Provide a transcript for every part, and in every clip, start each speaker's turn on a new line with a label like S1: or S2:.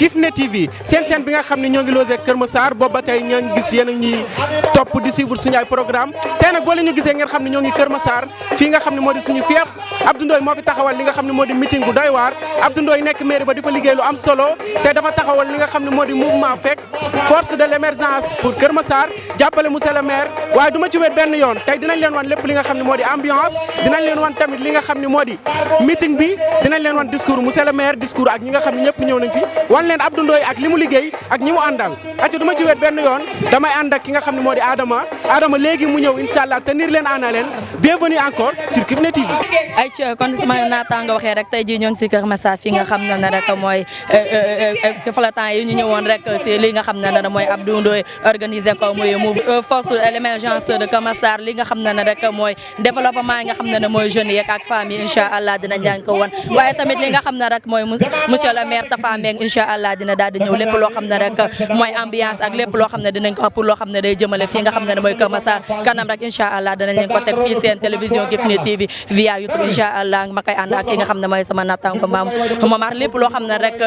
S1: Kifne TV seen bi nga xam ne ñoo ngi logé Kër Massar boobu ba tey ñoo ngi gis yéen a ñuy topp di suivre suñu ay programme tey nag boo leen ñu gisee ngeen xam ne ñoo ngi Kër Massar fii nga xam ne moo di suñu fief Abdou Ndoye moo fi taxawal li nga xam ne moo di meeting bu doy waar Abdou Ndoye nekk maire ba di fa liggéey lu am solo te dafa taxawal li nga xam ne moo di mouvement fekk force de l'émergence pour Kër Massar jàppale monsieur le maire waaye du ma ci wet benn yoon tey dinañ leen wan lépp li nga xam ne moo di ambiance dinañ leen wan tamit li nga xam ne moo di meeting bi dinañ leen wan discours monsieur le maire discours ak ñi nga xam ne ñëpp ñëw nañ fi wan leen Abdou Ndoye ak li mu liggéey ak ñi mu àndal acca du ma ci wet benn yoon damay ànd ak ki nga xam ne moo di Adama léegi mu ñëw inshallah tenir leen ana leen bienvenue encore sur Kifne TV
S2: ayca kon sama naataango waxee rek tey jii ñoo ngi si Kër Massar fi nga xam ne rek mooy flottant yi ñu ñëwoon rek si li nga xam ne mooy Abdou Ndoye organisé ko muy force de l'émergence de Kër Massar li nga xam ne rek mooy développement yi nga xam ne mooy jeunes yeeg ak femmes yi incha allah dinañ leen ko won waaye tamit li nga xam ne rek mooy monsieur le maire Tafa Mbeng incha allah dina daal di ñëw lépp loo xam ne rek mooy ambiance ak lépp loo xam ne dinañ ko pour loo xam ne day jëmale fii nga xam ne mooy Kër Massar kanam rek incha allah dinañ leen ko teg fii seen télévision Kifne TV via YouTube incha allah ma koy ànd ak ki nga xam ne mooy sama nattaango Momar lépp loo xam ne rek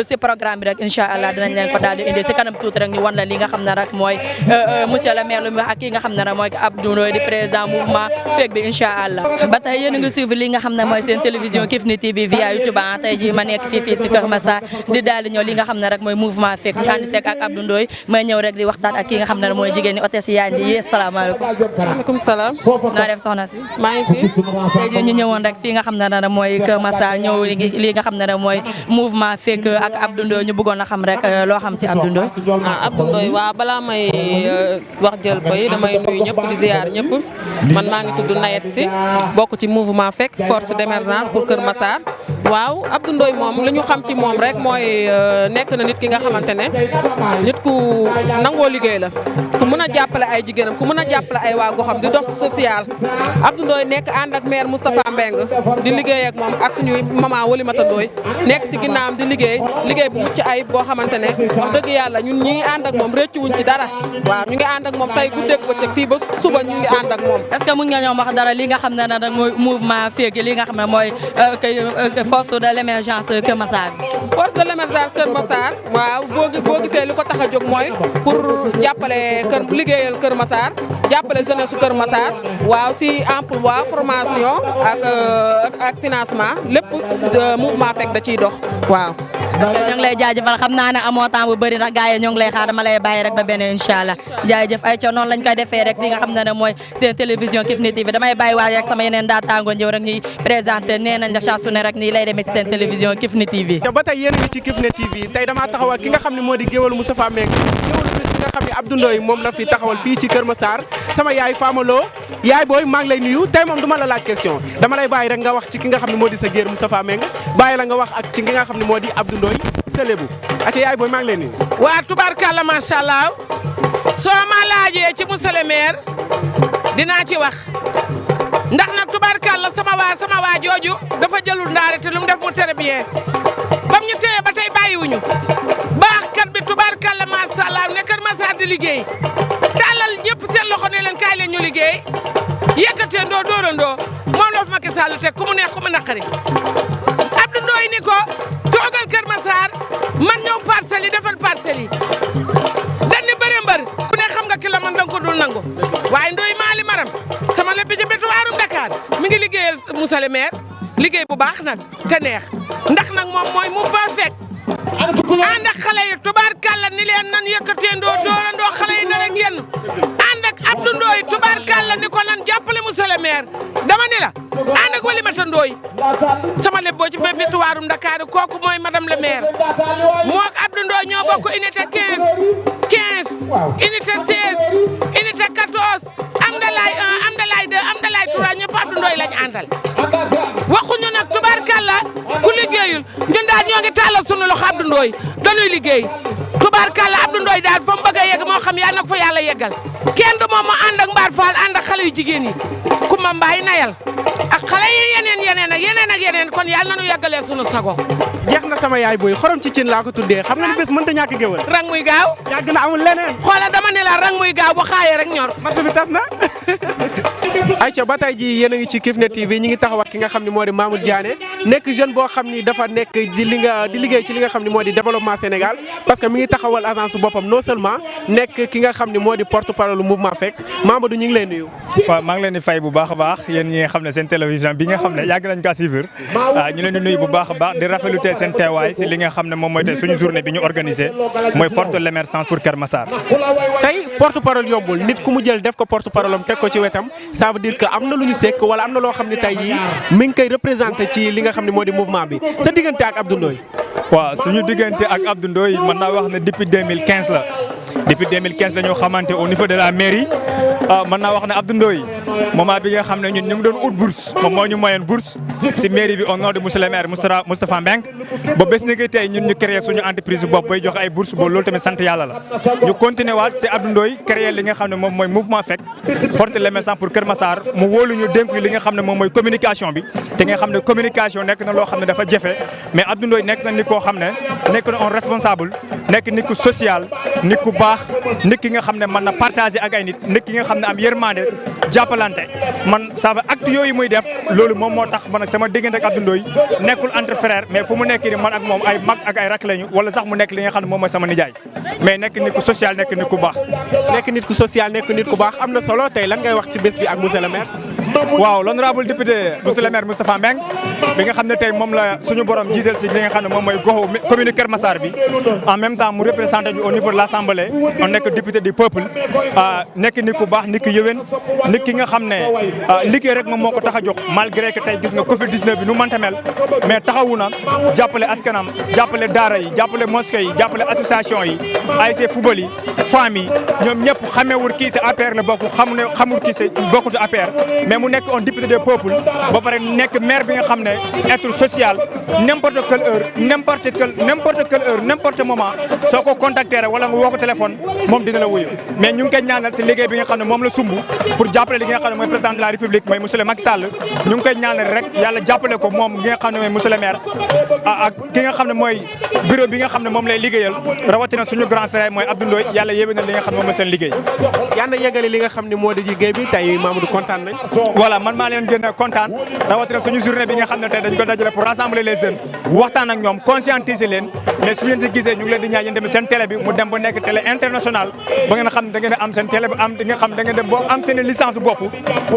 S2: si programme bi rek incha allah dinañ leen ko daal di indi si kanam tuuti rek ñu wan la li nga xam ne rek mooy monsieur le maire lu mu wax ak ki nga xam ne rek mooy Abdou Ndoye di président mouvement fekk bi incha allah ba tey yéen a ngi suivre li nga xam ne mooy seen télévision Kifne TV via YouTube tey ji ma nekk fii si Kër Massar di daal di ñëw li nga xam ne rek mooy mouvement fekk ñu ànd seek ak Abdou Ndoye may ñëw rek di waxtaan ak ki nga xam ne mooy jigéen ñi hôtesse yaa ngi yee salaamaaleykum.
S3: maaleykum salaam.
S2: naa def soxna si.
S3: maa ngi fi.
S2: tey jii ñu ñëwoon rek fii nga xam ne rek mooy Kër Massar ñëw li nga xam ne rek mooy mouvement fekk ak Abdou Ndoye ñu bëggoon a xam rek loo xam ci Abdou Ndoye.
S3: Abdou Ndoye waaw balaa may wax jël bay damay nuyu ñëpp di ziar ñëpp man maa ngi tudd Nayet Si bokk ci mouvement fekk force d'émergence pour Kër Massar waaw Abdou Ndoye moom li ñu xam ci moom rek mooy nekk na nit ki nga xamante ne nit ku nangoo liggéey la ku mën a jàppale ay jigéenam ku mën a jàppale ay waa goxam di dox social Abdou Ndoye nekk ànd ak maire Moustapha Mbeng di liggéey ak moom ak suñuy maman Walimata Ndoye nekk ci ginnaawam di liggéey bu mucc ayib boo xamante ne wax dëgg yàlla ñun ñi ànd ak moom réccu wuñ ci dara waaw ñu ngi ànd ak moom tey guddeeg bëccëg fii ba suba ñu ngi ànd ak moom.
S2: est-ce que mun nga ñoom wax dara li nga xam ne nag mooy mouvement fekk li nga xam ne mooy force de l'émergence Kër Massar.
S3: force de l'émergence Kër Massar waaw boo gisee li ko tax a jóg mooy pour jàppale liggéeyal Kër Massar jàppale jeunesse su Kër Massar waaw ci emploi formation ak financement lépp mouvement fekk da ciy dox waaw.
S2: ñoo ngi lay jaajëfal xam naa ne amoo temps bu bëri ndax gars yi ñoo ngi lay xaar dama lay bàyyi rek ba beneen incha allah jaajëf ay ca noonu lañ koy defee rek fi nga xam ne mooy seen télévision Kifne TV damay bàyyi waaj rek sama yeneen daataango ñëw rek ñuy présenté nee nañ la saa su ne rek nii lay demee ci seen télévision Kifne TV.
S1: te ba tey yéen a ngi ci Kifne TV tey damaa taxaw ak ki nga xam ne moo di géwal Moustapha Mbeng géwal bis bi nga xam ne Abdou Ndoye moom la fi taxawal fii ci Kër Massar sama yaay Famalo yaay booy maa ngi lay nuyu tey moom du ma la laaj question dama lay bàyyi rek nga wax ci ki nga xam ne moo di sa géer Moustapha Mbeng bàyyi la nga wax ak ci ki nga xam ne moo di Abdou Ndoye Selebu aca yaay booy maa ngi lay nuyu.
S4: waa tubarkalla macha allah soo ma laajee ci monsieur le maire dinaa ci wax ndax nag tubarkalla sama waa jooju dafa jëlul ndaare te lu mu def mu tere bien bam ñu téye ba tey bàyyiwuñu baaxkat bi tubarkalla macha allah ne Kër Massar di liggéey tàllal ñëpp seen loxo ne leen kaay leen ñu liggéey yëkkatee ndoo dóorandoo moom la fi Macky Sall teg ku mu neex ku mu naqari Abdou Ndoye ni ko toogal Kër Massar man ñëw parcelles yi defal parcelles yi dañ ni bëre mbër ku ne xam nga ki la man danga ko dul nangu waaye Ndoye maali maram sama lépp ci betu waarum Dakar mi ngi liggéeyal monsieur le maire liggéey bu baax nag te neex ndax nag moom mooy mu fa fekk ànd ak xale yi tubaarkàlla ni leen nan yëkkatee ndoo doorandoo xale yi nar a génn ànd ak Abdou Ndoye tubaarkàlla ni ko nan jàppale monsieur le maire dama ni la ànd ak Walimata Ndoye sama lépp boo ci betu waarum Dakar kooku mooy madame le maire moo ak Abdou Ndoye ñoo bokk unité 15 unité 16 unité 14 Amdalaay 1 Amdalaay 2 Amdalaay 3 ñëpp Abdou Ndoye lañ àndal waxuñu nag tubaarkàlla ku liggéeyul ñun daal ñoo ngi tàllal sunu loxo Abdou Ndoye dañuy liggéey tubaarkàlla Abdou Ndoye daal fa mu bëgg a yegg moo xam yàlla na ko fa yàlla yeggal kenn du moom mu ànd ak Mbaar Fall ànd ak xale yu jigéen yi Kumba Mbaay nayal ak xale yi yeneen kon yàlla na nu yeggalee sunu sago.
S1: jeex na sama yaay booy xorom ci cin laa ko tuddee xam nga ni bés mënta ñàkk géwal.
S4: rang muy gaaw.
S1: yàgg na amul leneen.
S4: xoolal dama ne la rang muy gaaw bu xaayee rek ñor.
S1: marché bi tas na. ayca ba tey jii yéen a ngi ci Kifne TV ñi ngi taxaw ak ki nga xam ne moo di Mamour Diané nekk jeune boo xam ni dafa nekk di liggéey ci li nga xam ne moo di développement Sénégal parce que mi ngi taxawal agence su boppam non seulement nekk ki nga xam ne moo di porte parole mouvement fekk Mamadou ñu ngi lay nuyu.
S5: waaw maa ngi leen di fay bu baax a baax yéen ñi nga xam ne seen télévision bi nga xam ne yàgg nañ kaa suivre ñu leen di nuyu bu baax a baax di rafetlu tey seen teewaay si li nga xam ne moom mooy tey suñu journée bi ñu organisé mooy forte de l'émergence pour Kër Massar.
S1: tey porte parole yombul nit ku mu jël def ko porte parole am teg ko ci wetam ça veut dire que am na lu ñu sekk wala am na loo xam ne tey jii mi ngi koy représenté ci li nga xam ne moo di mouvement bi sa diggante ak Abdou Ndoye.
S5: waaw suñu diggante ak Abdou Ndoye mën naa wax ne depuis 2015 la depuis 2015 la ñu xamante au niveau de la mairie mën naa wax ne Abdou Ndoye moment bi nga xam ne ñun ñu ngi doon ut bourse moom moo ñu mayoon bourse si mairie bi au nom de monsieur le maire Moustapha Mbeng ba bés ni ki tey ñun ñu créé suñu entreprise bopp bay joxe ay bourse boobu loolu tamit sant yàlla la ñu continué waat si Abdou Ndoye créé li nga xam ne moom mooy mouvement fekk forte l'émergence pour Kër Massar mu wóolu ñu dénk li nga xam ne moom mooy communication bi te nga xam ne communication nekk na loo xam ne dafa jafe mais Abdou Ndoye nekk na nit koo xam ne nekk na un responsable nekk nit ku social nit ku baax nit ki nga xam ne mën na partager ak ay nit ki nga xam ne am yërmande jàppalante man ça va acte yooyu muy def loolu moom moo tax man sama diggante ak Abdou Ndoye nekkul entre frère mais fu mu nekk ni man ak moom ay mag ak ay rak lañu wala sax mu nekk li nga xam ne moom mooy sama nijaay mais nekk nit ku social nekk nit ku baax.
S1: nekk nit ku social nekk nit ku baax am na solo tey lan ngay wax ci bés bi ak monsieur le maire.
S5: waaw l'honorable député monsieur le maire Moustapha Mbeng bi nga xam ne tey moom la suñu borom jiital si li nga xam ne moom mooy goxu commune Kër Massar bi en même temps mu représenté ñu au niveau de l'Assemblée on nekk député du peuple nekk nit ku baax nit ku yëwén nit ki nga xam ne liggéey rek moom moo ko tax a jox malgré que tey gis nga Covid 19 bi nu mënta mel mais taxawu na jàppale askanam jàppale daara yi jàppale mosquée yi jàppale association yi ASC football yi femmes yi ñoom ñëpp xamewul kii si APR la bokk xamul kii si bokkul si APR mais mu nekk un député des peuples ba pare nekk maire bi nga xam ne être social n'importe quelle heure n'importe moment soo ko contacté rek wala nga woo ko téléphone moom dina la wuyu mais ñu ngi koy ñaanal si liggéey bi nga xam ne moom la sumb pour jàppale li nga xam ne mooy président de la république mooy monsieur le Macky Sall ñu ngi koy ñaanal rek yàlla jàppale ko moom gi nga xam ne mooy monsieur le maire ak ki nga xam ne mooy bureau bi nga xam ne moom lay liggéeyal rawatina suñu grand frère mooy Abdou Ndoye yàlla yéwé na li nga xam ne moom mooy seen liggéey.
S1: yàlla yeggali li nga xam ne moo di liggéey bi tey Mamadou kontaan nañ.
S5: voilà man maa leen gën a kontaan rawatina suñu journée bi nga xam ne tey dañ ko dajale pour rassembler les jeunes waxtaan ak ñoom conscientiser leen mais su leen si gisee ñu ngi leen di ñaan yéen tamit seen télé bi mu dem ba nekk télé international ba ngeen xam ne da ngeen am seen télé bi am di nga xam da ngeen dem boo am seen licence bopp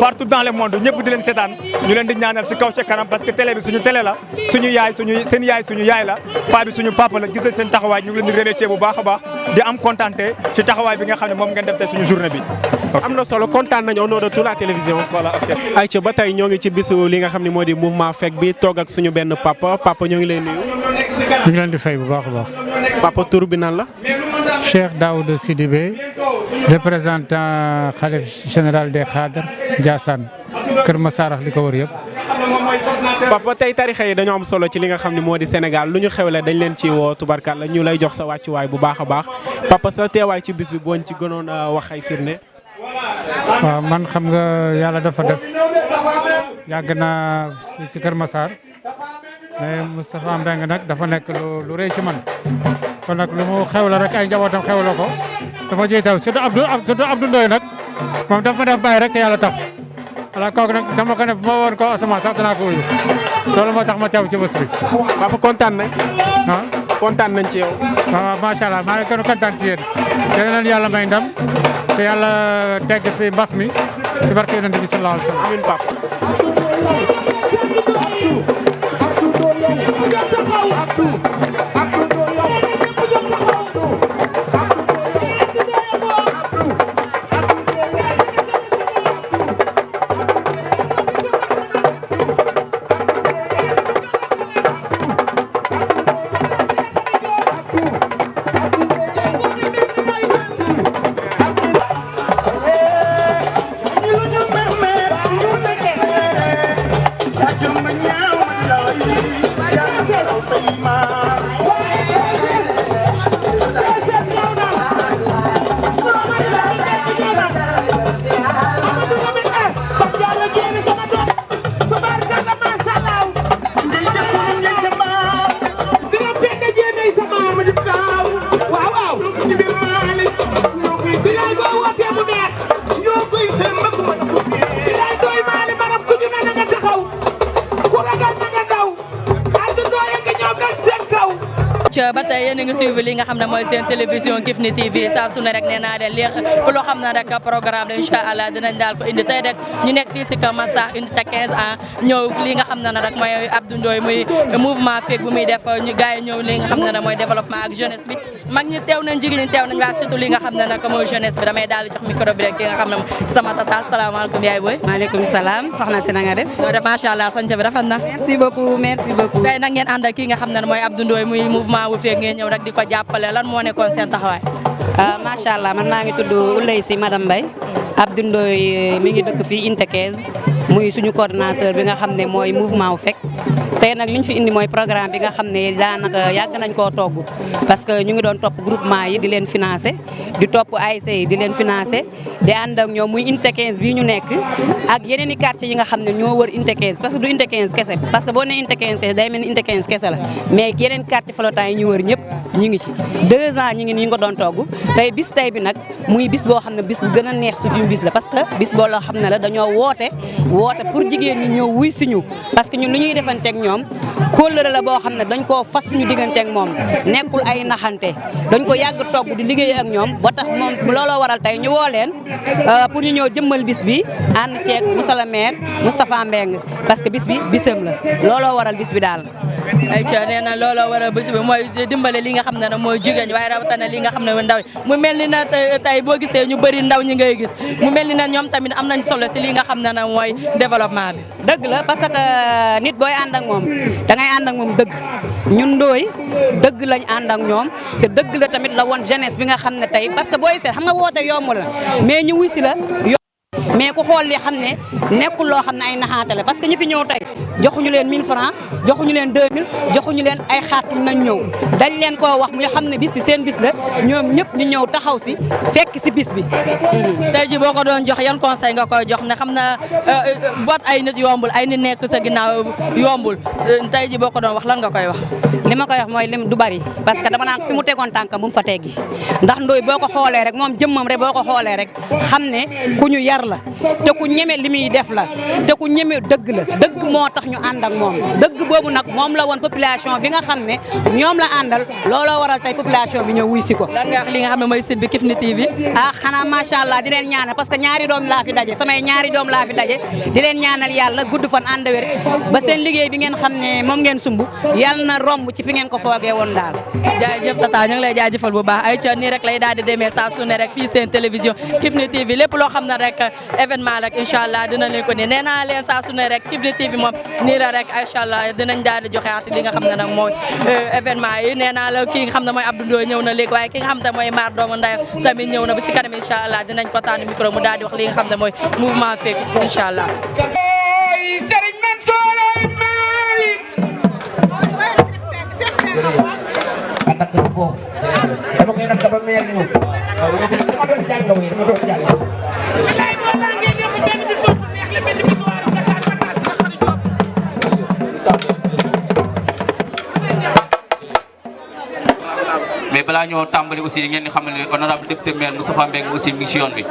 S5: partout dans le monde ñëpp di leen seetaan ñu leen di ñaanal si kaw ca kanam parce que télé bi suñu télé la suñu yaay seen yaay suñu yaay la paa bi suñu papa la gis nañ seen taxawaay ñu ngi leen di remercier bu baax a baax di am contenté ci taxawaay bi nga xam ne moom ngeen def tey suñu journée bi.
S1: am na solo kontaan nañu au nom de toute la télévision.
S5: voilà ok.
S1: ayca ba tey ñoo ngi ci bisu li nga xam ne moo di mouvement fekk bi toog ak suñu benn papa ñoo ngi lay nuyu.
S6: ñu ngi leen di fay bu baax a baax.
S1: papa tur bi nan la.
S6: Cheikh Daouda Sidibé représentant khalife général des cadres Ndiassane Kër Massar ak li ko wër yëpp.
S1: papa tey tarixa yi dañoo am solo ci li nga xam ne moo di Sénégal lu ñu xewle dañ leen ci woo tubarkalla ñu lay jox sa wàccuwaay bu baax a baax papa sa teewaay ci bis bi booñ ci gënoon a wax ay firnde.
S6: waaw man xam nga yàlla dafa def yàgg naa fii ci Kër Massar mais Moustapha Mbeng nag dafa nekk lu rëy ci man kon nag lu mu xew la rek ay njabootam xewla ko dafa jiital surtout Abdou Ndoye nag moom dafa ma def bàyyi rek te yàlla tax voilà kooku nag dama ko ne bu ma woon ko asamaan sax danaa ko wuyu loolu moo tax ma teew ci bés bi.
S1: papa kontaan nañ.
S6: ah
S1: kontaan nañ ci yow.
S6: waaw macha allah maa ngi gën a kontaan ci yéen yéen leen yàlla may ndam te yàlla tegg fi mbas mi ci barke yonent bi sallallahu alayhi wa sallam.
S1: amiin papa.
S7: Yeah.
S2: ba tey yéen a ngi suivre li nga xam ne mooy seen télévision Kifne TV saa su ne rek nee naa leen léex loo xam ne rek programme la incha allah dinañ daal ko indi tey rek ñu nekk fii si Kër Massar indi ca 15 ans ñëw li nga xam ne rek mooy Abdou Ndoye muy mouvement FEC bu muy def ñu gars yi ñëw li nga xam ne mooy développement ak jeunesse bi mag ñi teew nañ jigéen ñi teew nañ waaye surtout li nga xam ne nag mooy jeunesse bi damay daal di jox micro bi rek ki nga xam ne sama tata asalaamaaleykum yaay booy.
S7: maaleykum salaam soxna si na nga def.
S2: macha allah sant bi rafet na.
S7: merci beaucoup.
S2: tey nag ngeen ànd ak ki nga xam ne mooy Abdou Ndoye muy mouvement bu FEC ngeen ñëw rek di ko jàppale lan moo nekkoon seen taxawaay.
S7: macha allah man maa ngi tudd Ouleye Sy madame Mbaye Abdou Ndoye mi ngi dëkk fii Inte 15 muy suñu coordonnateur bi nga xam ne mooy mouvement wu FEC tey nag li ñu fi indi mooy programme bi nga xam ne daanaka yàgg nañ koo togg parce que ñu ngi doon topp groupement yi di leen financer di topp ASC yi di leen financer di ànd ak ñoom muy Inte 15 bii ñu nekk ak yeneen i quartiers yi nga xam ne ñoo wër Inte 15 parce que du Inte 15 kese parce que boo nee Inte 15 kese day mel ni Inte 15 kese la mais yeneen quartier flottant yi ñu wër ñëpp ñu ngi ci 2 ans ñu ngi ko doon togg tey bis tey bi nag muy bis boo xam ne bis bu gën a neex suñu bis la parce que bis boo loo xam ne la dañoo woote pour jigéen ñi ñëw wuy suñu parce que ñun lu ñuy defanteeg ñoom kóllëre la boo xam ne dañ koo fas suñu digganteeg moom nekkul ay naxante dañ ko yàgg togg di liggéey ak ñoom ba tax moom looloo waral tey ñu woo leen pour ñu ñëw jëmmal bis bi ànd ceeg monsieur le maire Moustapha Mbeng parce que bis bi bisam la looloo waral bis bi daal.
S2: ayca nee na looloo waral bis bi mooy dimbale li nga xam ne mooy jigéen ñi waaye rawatina li nga xam ne ndaw mu mel ni na tey boo gisee ñu bëri ndaw ñi ngay gis mu mel ni na ñoom tamit am nañ solo si li nga xam ne mooy développement bi.
S7: dëgg la parce que nit booy ànd ak moom da ngay ànd ak moom dëgg ñun Ndoye dëgg lañ ànd ak ñoom te dëgg la tamit la woon jeunesse bi nga xam ne tey parce que booy seet xam nga woote yomb la mais ñu wuy si la mais ku xool li xam ne nekkul loo xam ne ay naxaate la parce que ñi fi ñëw tey joxuñu leen 1000 francs joxuñu leen 2000 joxuñu leen ay xaatum nañ ñëw dañ leen koo wax muy xam ne bis bi seen bis la ñoom ñëpp ñu ñëw taxaw si fekk si bis bi.
S2: tey ji boo ko doon jox yan conseil nga koy jox ne xam na boot ay nit yombul ay nit nekk sa ginnaaw yombul tey ji boo ko doon wax lan nga koy wax.
S7: li ma koy wax mooy lim du bari parce que dama naan fi mu tegoon tànkam bu mu fa teggi ndax Ndoye boo ko xoolee rek moom jëmmam rek boo ko xoolee rek xam ne ku ñu yar la te ku ñeme li muy def la te ku ñeme dëgg la dëgg moo tax ñu ànd ak moom dëgg boobu nag moom la woon population bi nga xam ne ñoom la àndal looloo waral tey population bi ñëw wuy si ko.
S2: lan nga wax li nga xam ne mooy site bi Kifne TV.
S7: xanaa macha allah di leen ñaanal parce que ñaari doom laa fi daje samay ñaari doom laa fi daje di leen ñaanal yàlla gudd fan ànd wér ba seen liggéey bi ngeen xam ne moom ngeen sumb yàlla na romb ci fi ngeen ko foogee woon daal.
S2: jaajëf tata ñu ngi lay jaajëfal bu baax ay ca nii rek lay daal di demee saa su ne rek fii seen télévision Kifne TV lépp loo xam ne rek événement rek incha allah dina leen ko nii nee naa leen saa su ne rek Kifne TV moom nii la rek incha allah dinañ daal di joxe at li nga xam ne nag mooy événement yi nee naa la ki nga xam ne mooy Abdou Ndoye ñëw na léegi waaye ki nga xam ne mooy Mar doomu ndayam tamit ñëw na ba si kanam incha allah dinañ ko tànn micro mu daal di wax li nga xam ne mooy mouvement FEC incha allah.
S8: anak ko po dama koy nak ba meer ñu dama doon jàng wi dama doon jàng
S9: mais balaa ñoo tàmbali aussi ngeen di xamal ne honorable député maire Moustapha Mbengue aussi mi ngi si yoon bi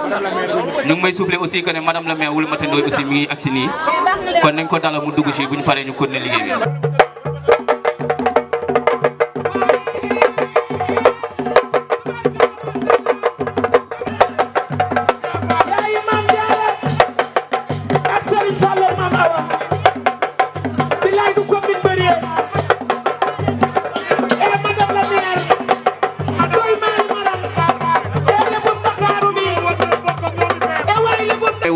S9: ñu ngi may soufflé aussi que ne madame la maire Oulimata Ndoye aussi mi ngi agsi nii kon nañ ko dalal mu dugg si bu ñu paree ñu continuer liggéey bi.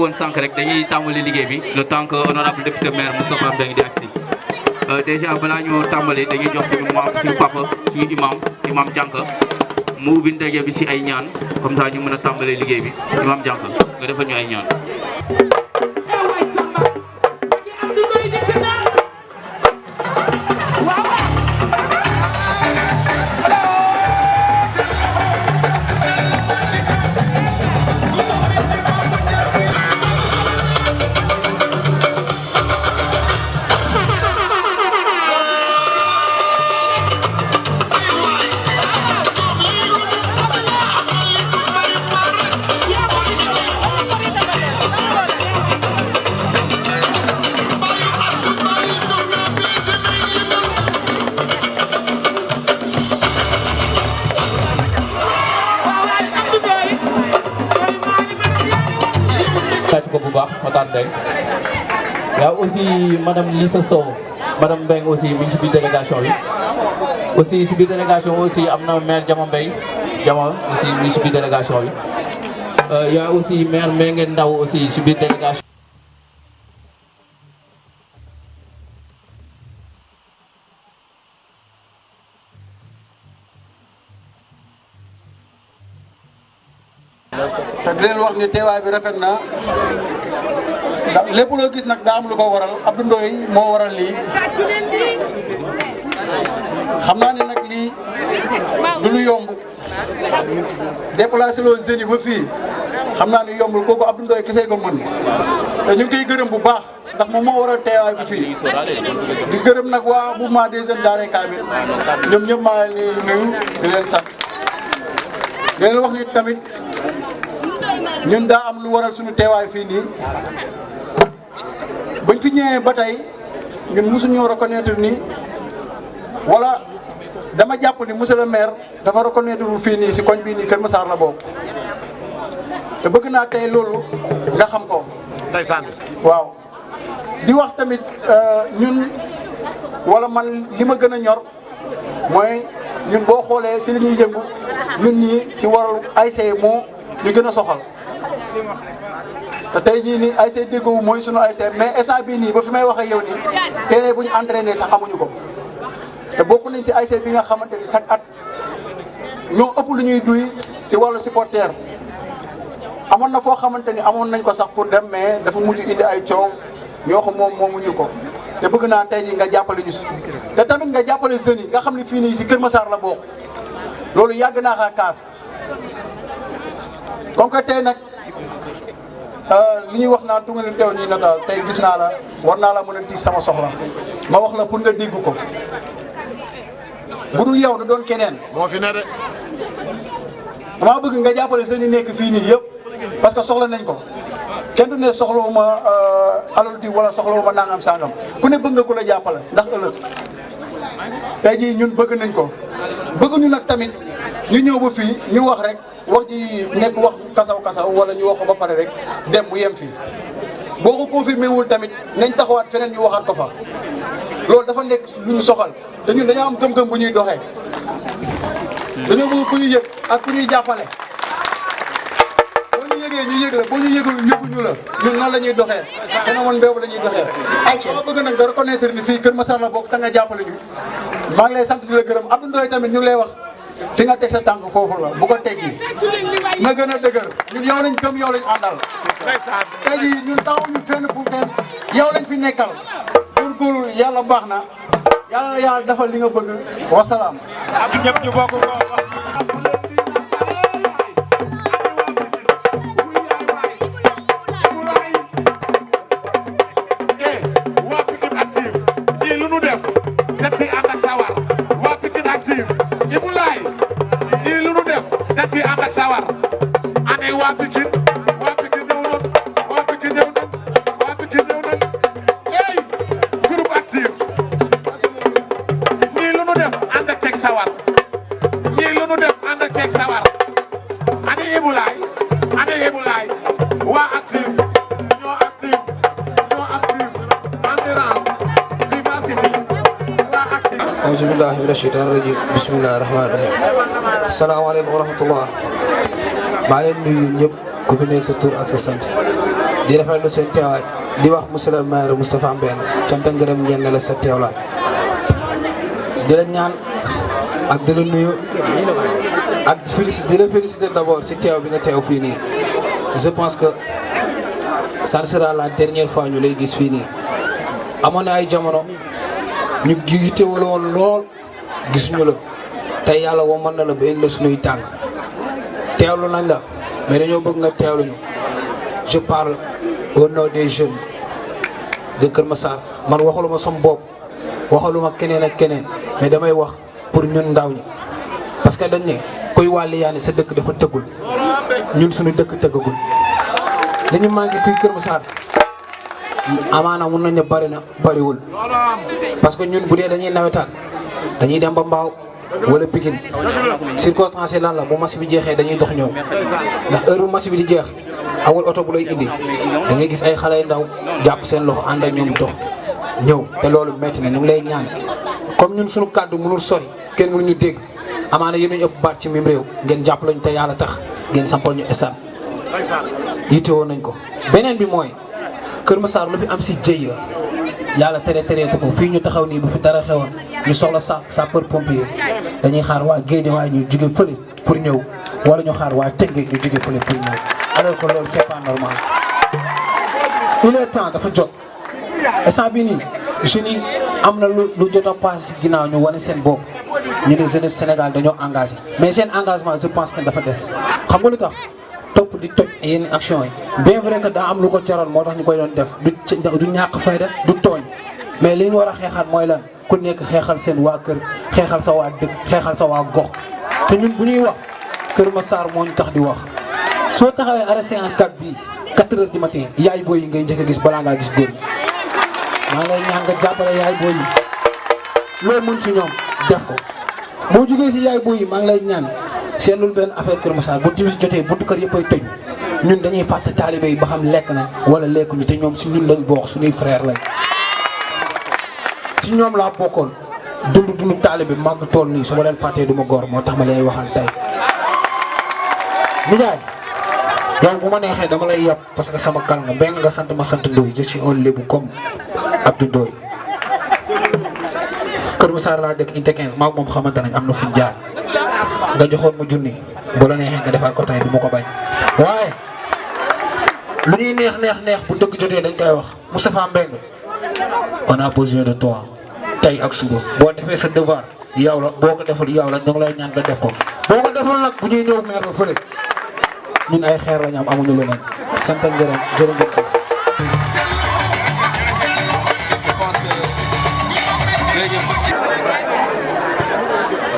S9: woon sànq rek dañuy tàmbali liggéey bi le temps que honorable député maire Moustapha Mbengue di agsi déjà balaa ñoo tàmbali dañuy jox suñu papa suñu imam Dianka mu ubbi ndaje bi si ay ñaan comme ça ñu mën a tàmbali liggéey bi imam Dianka nga defal ñu ay ñaan. baax Matar Mbengue y a aussi madame Lissa Sow madame Mbengue aussi mi ngi ci biir délégation bi aussi ci biir délégation aussi am na maire Jama Mbaye Jama aussi mi ngi ci biir délégation bi y a aussi maire Mengue Ndaw aussi ci biir délégation.
S10: te di leen wax ni teewaay bi rafet na ndax lépp loo gis nag daa am lu ko waral Abdou Ndoye moo waral lii xam naa ne nag lii du lu yomb déplacé loo jeunes yi ba fii xam naa ne yombul kooku Abdou Ndoye kese ko mën te ñu ngi koy gërëm bu baax ndax moom moo waral teewaay bi fii di gërëm nag waa mouvement des jeunes Daaray Kamil ñoom ñëpp maa leen di nuyu di leen sant di leen wax ni tamit ñun daa am lu waral suñu teewaay fii nii bañ fi ñëwee ba tey ñun mosuñoo reconnaître ni wala dama jàpp ni monsieur le maire dafa reconnaître fii nii si koñ bii nii Kër Massar la bokk te bëgg naa tey loolu nga xam ko. ndeysaan waaw di wax tamit ñun wala man li ma gën a ñor mooy ñun boo xoolee si li ñuy yëngu ñun ñii si waral ASC moo ñu gën a soxal te tey jii nii ASC Déggoo mooy sunu ASC mais instant bii nii ba fi may wax ak yow nii terrain bu ñu entraîné sax amuñu ko te bokk nañ si ASC bi nga xamante ni chaque at ñoo ëpp lu ñuy duy si wàllu supporter amoon na foo xamante ni amoon nañ ko sax pour dem mais dafa mujj indi ay coow ñoo ko moom moomuñu ko te bëgg naa tey jii nga jàppale ñu si te tamit nga jàppale jeunes yi nga xam ne fii nii si Kër Massar la bokk loolu yàgg naa xaa kaas comme que tey nag li ñuy wax naan tunga ni teew nii nataal tey gis naa la war naa la mën a tiis sama soxla ma wax la pour nga dégg ko bu dul yow da doon keneen moo fi ne de damaa bëgg nga jàppale seen i nekk fii nii yëpp parce que soxla nañ ko kenn du ne soxlawuma alal di wala soxlawuma nangam sangam ku ne bëgg nga ku la jàppale ndax ëllëg tey jii ñun bëgg nañ ko bëgg ñu nag tamit ñu ñëw ba fii ñu wax rek wax ji nekk wax kasaw wala ñu wax ko ba pare rek dem mu yem fii boo ko confirmé wul tamit nañ taxawaat feneen ñu waxaat ko fa loolu dafa nekk lu ñu soxal te ñun dañoo am gëm-gëm bu ñuy doxee dañoo bëgg ku ñu yëg ak ku ñuy jàppale boo ñu yëgee ñu yëg la boo ñu yëgul yëguñu la ñun noonu la ñuy doxee phénomène boobu la ñuy doxee ay soo bëgg nag nga reconnaître ni fii Kër Massar la bokk te nga jàppale ñu maa ngi lay sant di la gërëm Abdou Ndoye tamit ñu ngi lay wax fi nga teg sa tànk foofu la bu ko teggi na gën a dëgër ñun yow lañ gëm yow lañ àndal tey jii ñun taxawuñu fenn pour kenn yow lañ fi nekkal góorgóorlu yàlla baax na yàlla yàlla defal li nga bëgg wasalaam.
S5: ñëpp ñu bokk ko.
S11: waa Pikine Active lii lu nu def dañ ciy ànd ak sawar waa Pikine Active Ibou Laye lii lu nu def dañ ciy ànd ak sawar année waa Pikine ñëw nañ waa Pikine ñëw nañ waa Pikine ñëw nañ hey groupe Active lii lu nu def ànd ak ceeg sawar lii lu nu def ànd ak ceeg sawar année Ibou Laye waa Active ñoo active
S12: auzu billahi mina shaytaani rajim bismillahi rahmaani rahim asalaamaaleykum wa rahmatullah maa leen nuyu ñëpp ku fi nekk sa tur ak sa sant di rafetlu seen teewaay di wax monsieur le maire Moustapha Mbengue cant ak ngërëm ñeen la sa teewaay di la ñaan ak di la nuyu ak di la féliciter d'abord si teew bi nga teew fii nii je pense que ça sera la dernière fois ñu lay gis fii nii amoon na ay jamono ñu yittewul woon lool gisuñu la tey yàlla woo mën na la ba indi la suñuy tànk teewlu nañ la mais dañoo bëgg nga teewlu ñu je parle au nom des jeunes de Kër Massar man waxaluma sama bopp waxaluma keneen ak keneen mais damay wax pour ñun ndaw ñi parce que dañ ne kuy wàlli yaani sa dëkk dafa tëggul ñun suñu dëkk tëggagul li ñu manqué fii Kër Massar amaana mun nañu bari na bariwul parce que ñun bu dee dañuy nawetaan dañuy dem ba Mbaaw wala Pikine circonstance lan la bu match bi jeexee dañuy dox ñëw ndax heure bu match bi di jeex amul oto bu lay indi da ngay gis ay xale yu ndaw jàpp seen loxo ànd ak ñoom dox ñëw te loolu metti na ñu ngi lay ñaan comme ñun suñu kàddu mënul sori kenn mënuñu dégg amaana yéen ñu ëpp baat ci mim réew ngeen jàpp lañu te yàlla tax ngeen sampal ñu esaan yitte woon nañ ko. beneen bi mooy Kër Massar lu fi am si jëy yàlla tereete ko fii ñu taxaw nii bu fi dara xewoon ñu soxla sapeur pompier dañuy xaar waa Guédiawaye ñu jóge fële pour ñëw wala ñu xaar waa Tëngéej ñu jóge fële pour ñëw alors que loolu c'est pas normal. il est temps dafa jot instant bii nii jeunes yi am na lu jot a paase ginnaaw ñu wane seen bopp ñu ne jeunesse Sénégal dañoo engagé mais seen engagement je pense que dafa des xam nga lu tax topp di toj yenn action yi bien vrai que daa am lu ko jaroon moo tax ñu koy doon def du ñàkk fayda du tooñ mais li ñu war a xeexaat mooy lan ku nekk xeexal seen waa kër xeexal sa waa dëkk xeexal sa waa gox te ñun bu ñuy wax Kër Massar moo ñu tax di wax soo taxawee arrêt 54 bii 4 heures du matin yaay booy yi ngay njëkk a gis balaa ngaa gis góor ñi maa ngi lay ñaan nga jàppale yaay booy yi loo mën si ñoom def ko boo jugee si yaay booy yi maa ngi lay ñaan seetlul benn affaire Kër Massar bu timis jotee buntu kër yëpp ay tëju ñun dañuy fàtte taalibe yi ba xam lekk nañ wala lekkuñu te ñoom si ñun lañ bokk suñuy frère lañ si ñoom laa bokkoon dund taalibe màgg tool nii su ma leen fàttee du ma góor moo tax ma leen waxal tey nijaay yow bu ma neexee dama lay yab parce que sama kal nga mbeng nga sant ma sant Ndoye je suis un lébu comme Abdou Ndoye Kër Massar laa dëkk inte 15 maag moom xamante nañ am na fuñ jaar nga joxoon ma junni bu la neexee nga defaat ko tey du ma ko bañ waaye lu ñuy neex bu dëgg jotee dañ koy wax Moustapha Mbeng on a besoin de toi tey ak suba boo defee sa devoir yow la boo ko deful yow la ñu ngi lay ñaan nga def ko boo ko deful nag bu ñuy ñëw meer ba fële ñun ay xeer lañu am amuñu lu ne sant ak ngërëm jërë ngeen jëf.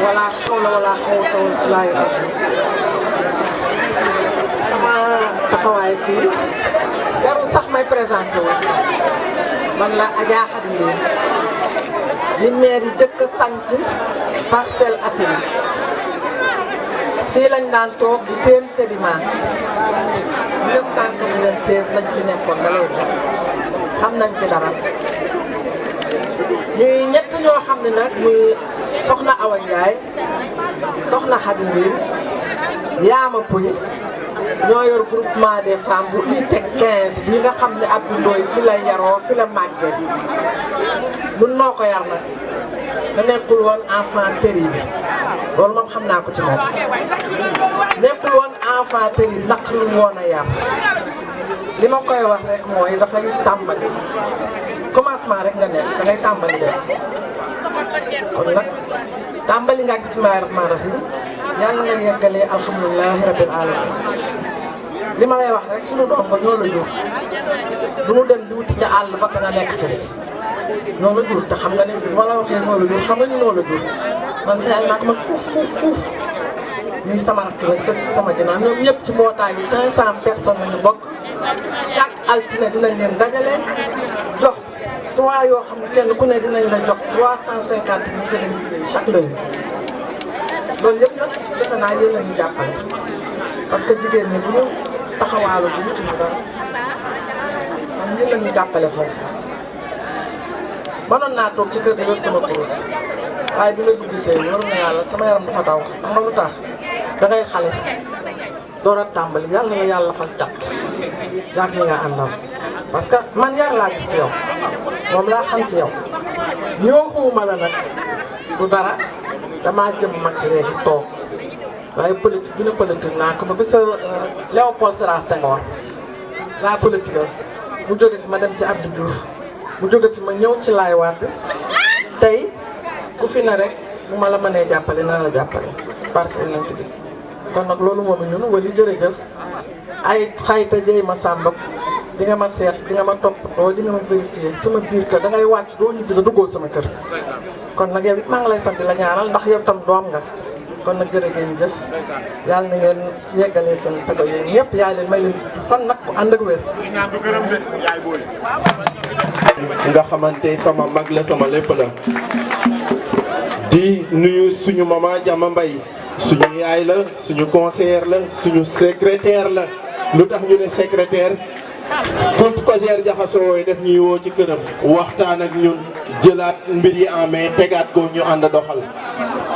S13: wala xawla wala xawta wala sama taxawaay fii jarul sax may présenté wu man la Adja Khady Ndoye di maire yi jëkk sanc Parcelles Assainies fii lañ daan toog di seen sédiment 1996 lañ fi nekkoon ba léegi xam nañ ci dara ñuy ñett ñoo xam ne nag muy soxna Awa Ndiaye soxna Khady Ndoye Yaama Pouy ñoo yor groupement des femmes bu unité 15 bi nga xam ne Abdou Ndoye fi la yaroo fi la màggee nun noo ko yar nag te nekkul woon enfant terrible loolu moom xam naa ko ci moom nekkul woon enfant terrible naqarul woon a yar li ma koy wax rek mooy dafay tàmbali commencement rek nga nekk da ngay tàmbali def kon nag tàmbali nga ak bismillahi rahmaani rahim ñaan nga yeggalee alhamdulilahi rabbil alamin li ma lay wax rek suñu doom ba ñoo la jur du mu dem di wuti ca àll ba te nga nekk fi ñoo la jur te xam nga ne wala waxee ñoo la jur xam nga ni ñoo la jur man si ay mag fuuf ñuy sama rakk rek sa ci sama ginnaaw ñoom ñëpp ci mbootaay bi 500 personnes lañu bokk chaque altine dinañ leen dajale jox 3 yoo xam ne kenn ku ne dinañ la jox 350 000 te dañuy liggéey chaque lundi loolu yëpp nag defe naa yéen lañu jàppale parce que jigéen ñi bu ñu taxawaalu bu wuti ñu dara man ñun la ñu jàppale foofu mënoon naa toog ci kër ga yor sama kurus waaye bi nga dugg see waroon na yàlla sama yaram dafa daw xam nga lu tax da ngay xale door a tàmbali yàlla na la yàlla fal cat yaag ñi nga àndal parce que man yar laa gis ci yow moom laa xam ci yow ñoo xuuma la nag du dara damaa jëm mag léegi toog waaye politique bi ne politique naa ko ba bisa Léopold Sédar Senghor laa politique mu jóge fi ma dem ci Abdou Diouf mu jóge fi ma ñëw ci Laay Wàdd tey ku fi ne rek bu ma la mënee jàppale naa la jàppale barke nañ bi kon nag loolu moom ñun wali jërëjëf ay xayta jëy ma sàmba di nga ma seet di nga ma toppatoo di nga ma vérifier sama biir kër da ngay wàcc doo ñibbi sa duggoo sama kër kon nag yow it maa ngi lay sant la ñaanal ndax yow tam doom nga kon nag jërëjëf yàlla na ngeen yeggalee seen sago yéen ñëpp yaa leen may leen fan nag bu ànd ak wér.
S14: nga xamante sama mag la sama lépp la di nuyu suñu maman Jama Mbaye suñu yaay la suñu conseillère la suñu secrétaire la lu tax ñu ne secrétaire font Cogère jaxasoo def ñuy woo ci këram waxtaan ak ñun jëlaat mbir yi en main tegaat ko ñu ànd doxal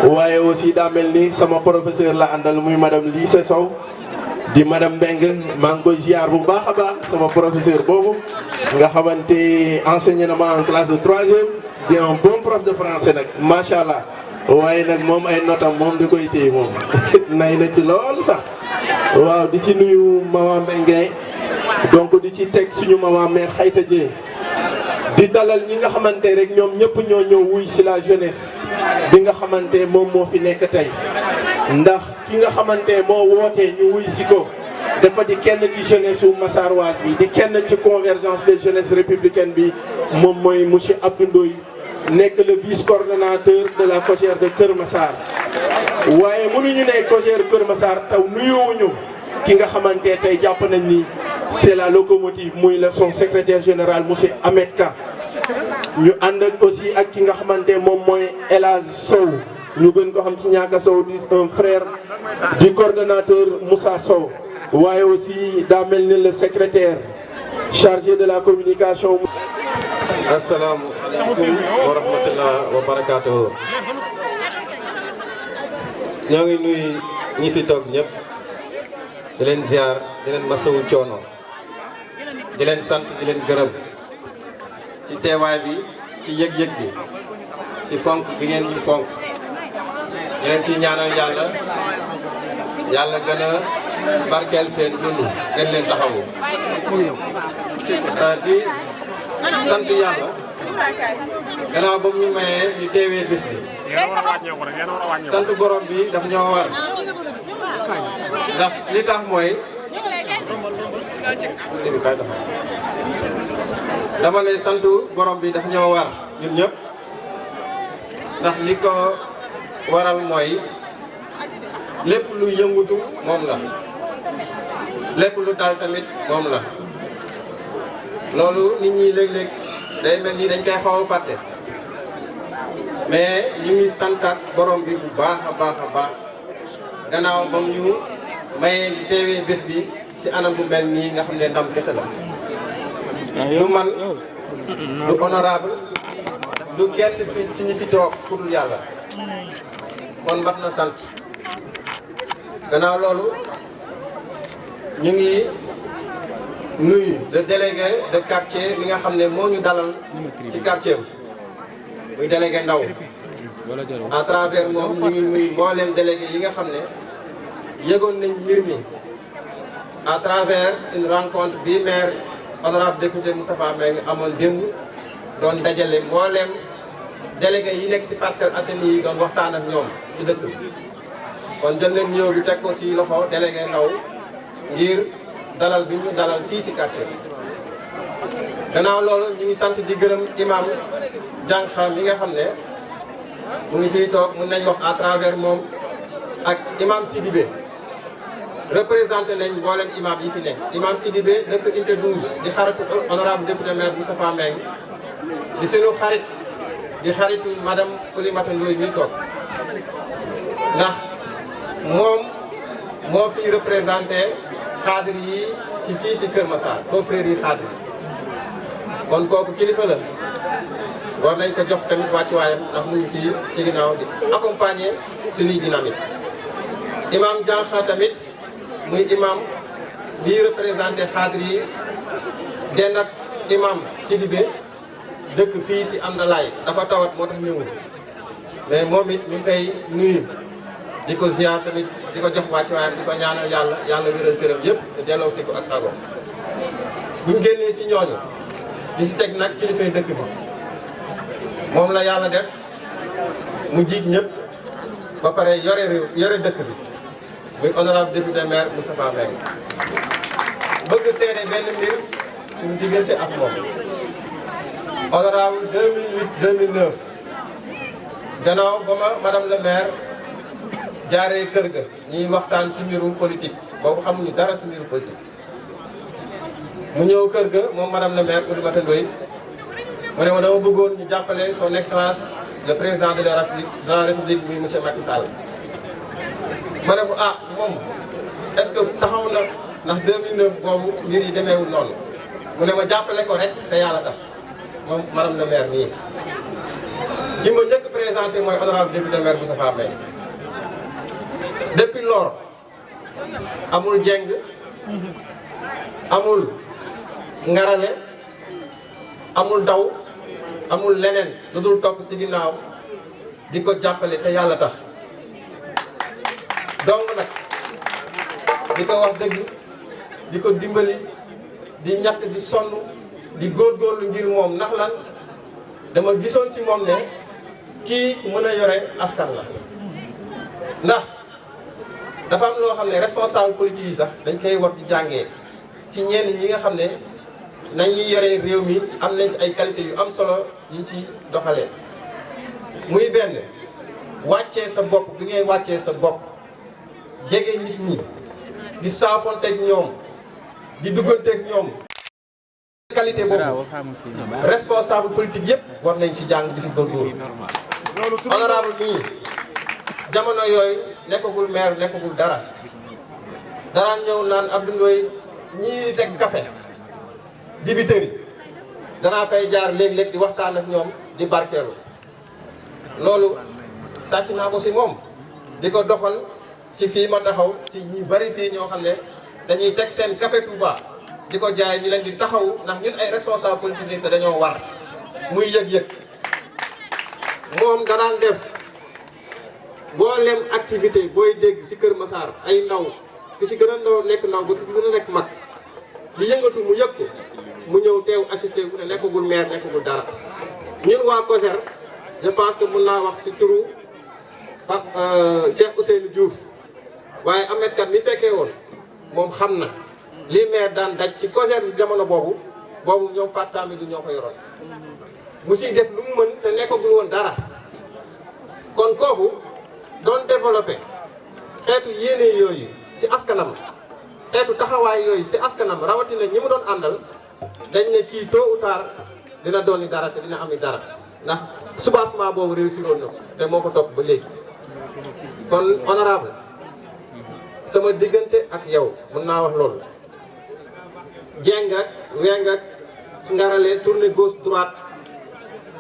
S14: waaye aussi daa mel ni sama professeur la àndal muy madame Lissé Sow di madame Mbengue maa ngi koy ziar bu baax a baax sama professeur boobu nga xamante enseigné na ma en classe de 3e di un bon prof de français nag macha allah waaye nag moom ay notam moom di koy téye moom nay na ci lool sax waaw di ci nuyu maman Mbengue donc di ci teg suñu maman mère Xayta Dieng di dalal ñi nga xamante rek ñoom ñëpp ñoo ñëw wuy ci la jeunesse bi nga xamante moom moo fi nekk tey ndax ki nga xamante moo wootee ñu wuy si ko dafa di kenn ci jeunesse su Massaroise bi di kenn ci convergence des jeunesses républicaines bi moom mooy monsieur Abdou Ndoye nekk le vice coordonnateur de la Cogère de Kër Massar waaye mënuñu ne Cogère Kër Massar taw nuyuwuñu ki nga xamante tey jàpp nañ ni c'est la locomotive muy la son secrétaire général monsieur Ahmed Ka ñu ànd ak aussi ak ki nga xamante moom mooy El Hadj Sow ñu gën ko xam ci ñaaka Sow di un frère du coordonnateur Moussa Sow waaye aussi daa mel ni le secrétaire chargé de la communication.
S15: asalaamaaleykum wa rahmatullah wa barakaatuhu. ñoo ngi nuyu ñi fi toog ñëpp di leen ziar di leen masawu coono di leen sant di leen gërëm ci teewaay bi ci yëg-yëg bi ci fonk bi ngeen ñu fonk di leen ci ñaanal yàlla yàlla gën a barkeel seen dund gën leen taxawu di sant yàlla gannaaw ba mu ñu mayee ñu teewee bis bi sant borom bi daf ñoo war ndax li tax mooy dama lay sant borom bi daf ñoo war ñun ñëpp ndax li ko waral mooy lépp lu yëngutu moom la lépp lu dal tamit moom la loolu nit ñi léeg-léeg day mel ni dañ koy xaw a fàtte mais ñu ngi santaat borom bi bu baax a baax a baax gannaaw ba ñu mayee di teewee bés bi ci anam bu mel nii nga xam ne ndam kese la du man du honorable du kenn ci ñi fi toog ku dul yàlla kon mat na sant gannaaw loolu ñu ngi nuyu le délégué de quartier bi nga xam ne moo ñu dalal ci quartier am muy délégué Ndaw à travers moom ñu ngi nuyu mboolem délégué yi nga xam ne yëgoon nañ mbir mi à travers une rencontre bi maire honorable député Moustapha Mbengue amoon démb doon dajale mboolem délégué yi nekk ci Parcelles Assainies yi doon waxtaan ak ñoom ci dëkk bi kon jël leen ñëw bi teg ko ci loxo délégué Ndaw ngir dalal bi ñu dalal fii ci quartier bi gannaaw loolu ñu ngi sant di gërëm imam Diankha mi nga xam ne mu ngi fiy toog mun nañ wax à travers moom ak imam Sidibé représenté nañ mboolem imam yi fi ne imam Sidibé dëkk unité 12 di xaritu honorable député maire Moustapha Mbengue di sunu xarit di xaritu madame Oulimata Ndoye mi toog ndax moom moo fi représenté xaadir yi ci fii ci Kër Massar confrères yi xaadir kon kooku kilifa la war nañ ko jox tamit wàccuwaayam ndax mu ngi fii ci ginnaaw di accompagner suñuy dynamique imam Diankha tamit muy imam bii représenté xaadir yi den ak imam Sidibé dëkk fii ci Amdalaay dafa tawat moo tax ñëwul mais moom it ñu ngi koy nuyu di ko ziar tamit di ko jox wàccuwaayam di ko ñaanal yàlla yàlla wéral cëram yëpp te delloo si ko ak sago buñ génnee ci ñooñu di ci teg nag kilifay dëkk bi moom la yàlla def mu jiit ñëpp ba pare yore dëkk bi muy honorable député maire Moustapha Mbengue bëgg seede benn mbir suñu diggante ak moom honorable 2008 2009 gannaaw ba ma madame le maire jaaree kër ga ñuy waxtaan ci mbirum politique boobu xamuñu dara ci mbirum politique mu ñëw kër ga moom madame le maire Oulimata Ndoye mu ne ma dama bëggoon ñu jàppale son excellence le président de la république muy monsieur Macky Sall ma ne ko ah moom est-ce que taxaw na ndax 2009 boobu mbir yi demeewul noonu mu ne ma jàppale ko rek te yàlla tax moom madame le maire nii. li ma njëkk présenté mooy honorable député maire Moustapha Mbengue depuis lors amul jeng amul ngarale amul daw amul leneen lu dul topp ci ginnaaw di ko jàppale te yàlla tax donc nag di ko wax dëgg di ko dimbali di ñàkk di sonn di góorgóorlu ngir moom ndax lan dama gisoon ci moom ne kii ku mën a yore askan la ndax dafa am loo xam ne responsable politique yi sax dañ koy war di jàngee ci ñenn ñi nga xam ne nañuy yore réew mi am nañ ci ay qualité yu am solo yuñ ci doxalee muy benn wàccee sa bopp bi ngay wàccee sa bopp jege nit ñi di saafonteeg ñoom di dugganteeg ñoom qualité boobu responsable politique yëpp war nañ ci jàng di ci góorgóorlu honorable nii jamono yooyu nekkagul maire nekkagul dara daraan ñëw naan Abdou Ndoye ñii di teg café dibiteri danaa fay jaar léeg-léeg di waxtaan ak ñoom di barkeelu loolu sàcc naa ko ci moom di ko doxal ci fii ma taxaw ci ñi bari fii ñoo xam ne dañuy teg seen café Touba di ko jaay ñi leen di taxaw ndax ñun ay responsable politique te dañoo war muy yëg-yëg moom danaan def mboolem activité booy dégg ci Kër Massar ay ndaw ki ci gën a ndaw nekk ndaw ba ki ci gën a nekk mag di yëngatu mu yëg ko mu ñëw teew assisté ku ne nekkagul maire nekkagul dara ñun waa COJER je pense que mun naa wax ci turu Cheikh Ousseynou Diouf waaye Ahmed Kat mi fekkee woon moom xam na lii maire daan daj ci COJER ci jamono boobu ñoom fàttaami du ñoo ko yoroon mu siy def lu mu mën te nekkagul woon dara kon kooku doon développé xeetu yéene yooyu ci askanam xeetu taxawaay yooyu ci askanam rawatina ñi mu doon àndal dañ ne kii tôt ou tard dina dooni dara te dina ami dara ndax soubassement boobu réussiroon na ko te moo ko topp ba léegi kon honorable sama diggante ak yow mën naa wax loolu jeng ak weng ak ngarale tourner gauche droite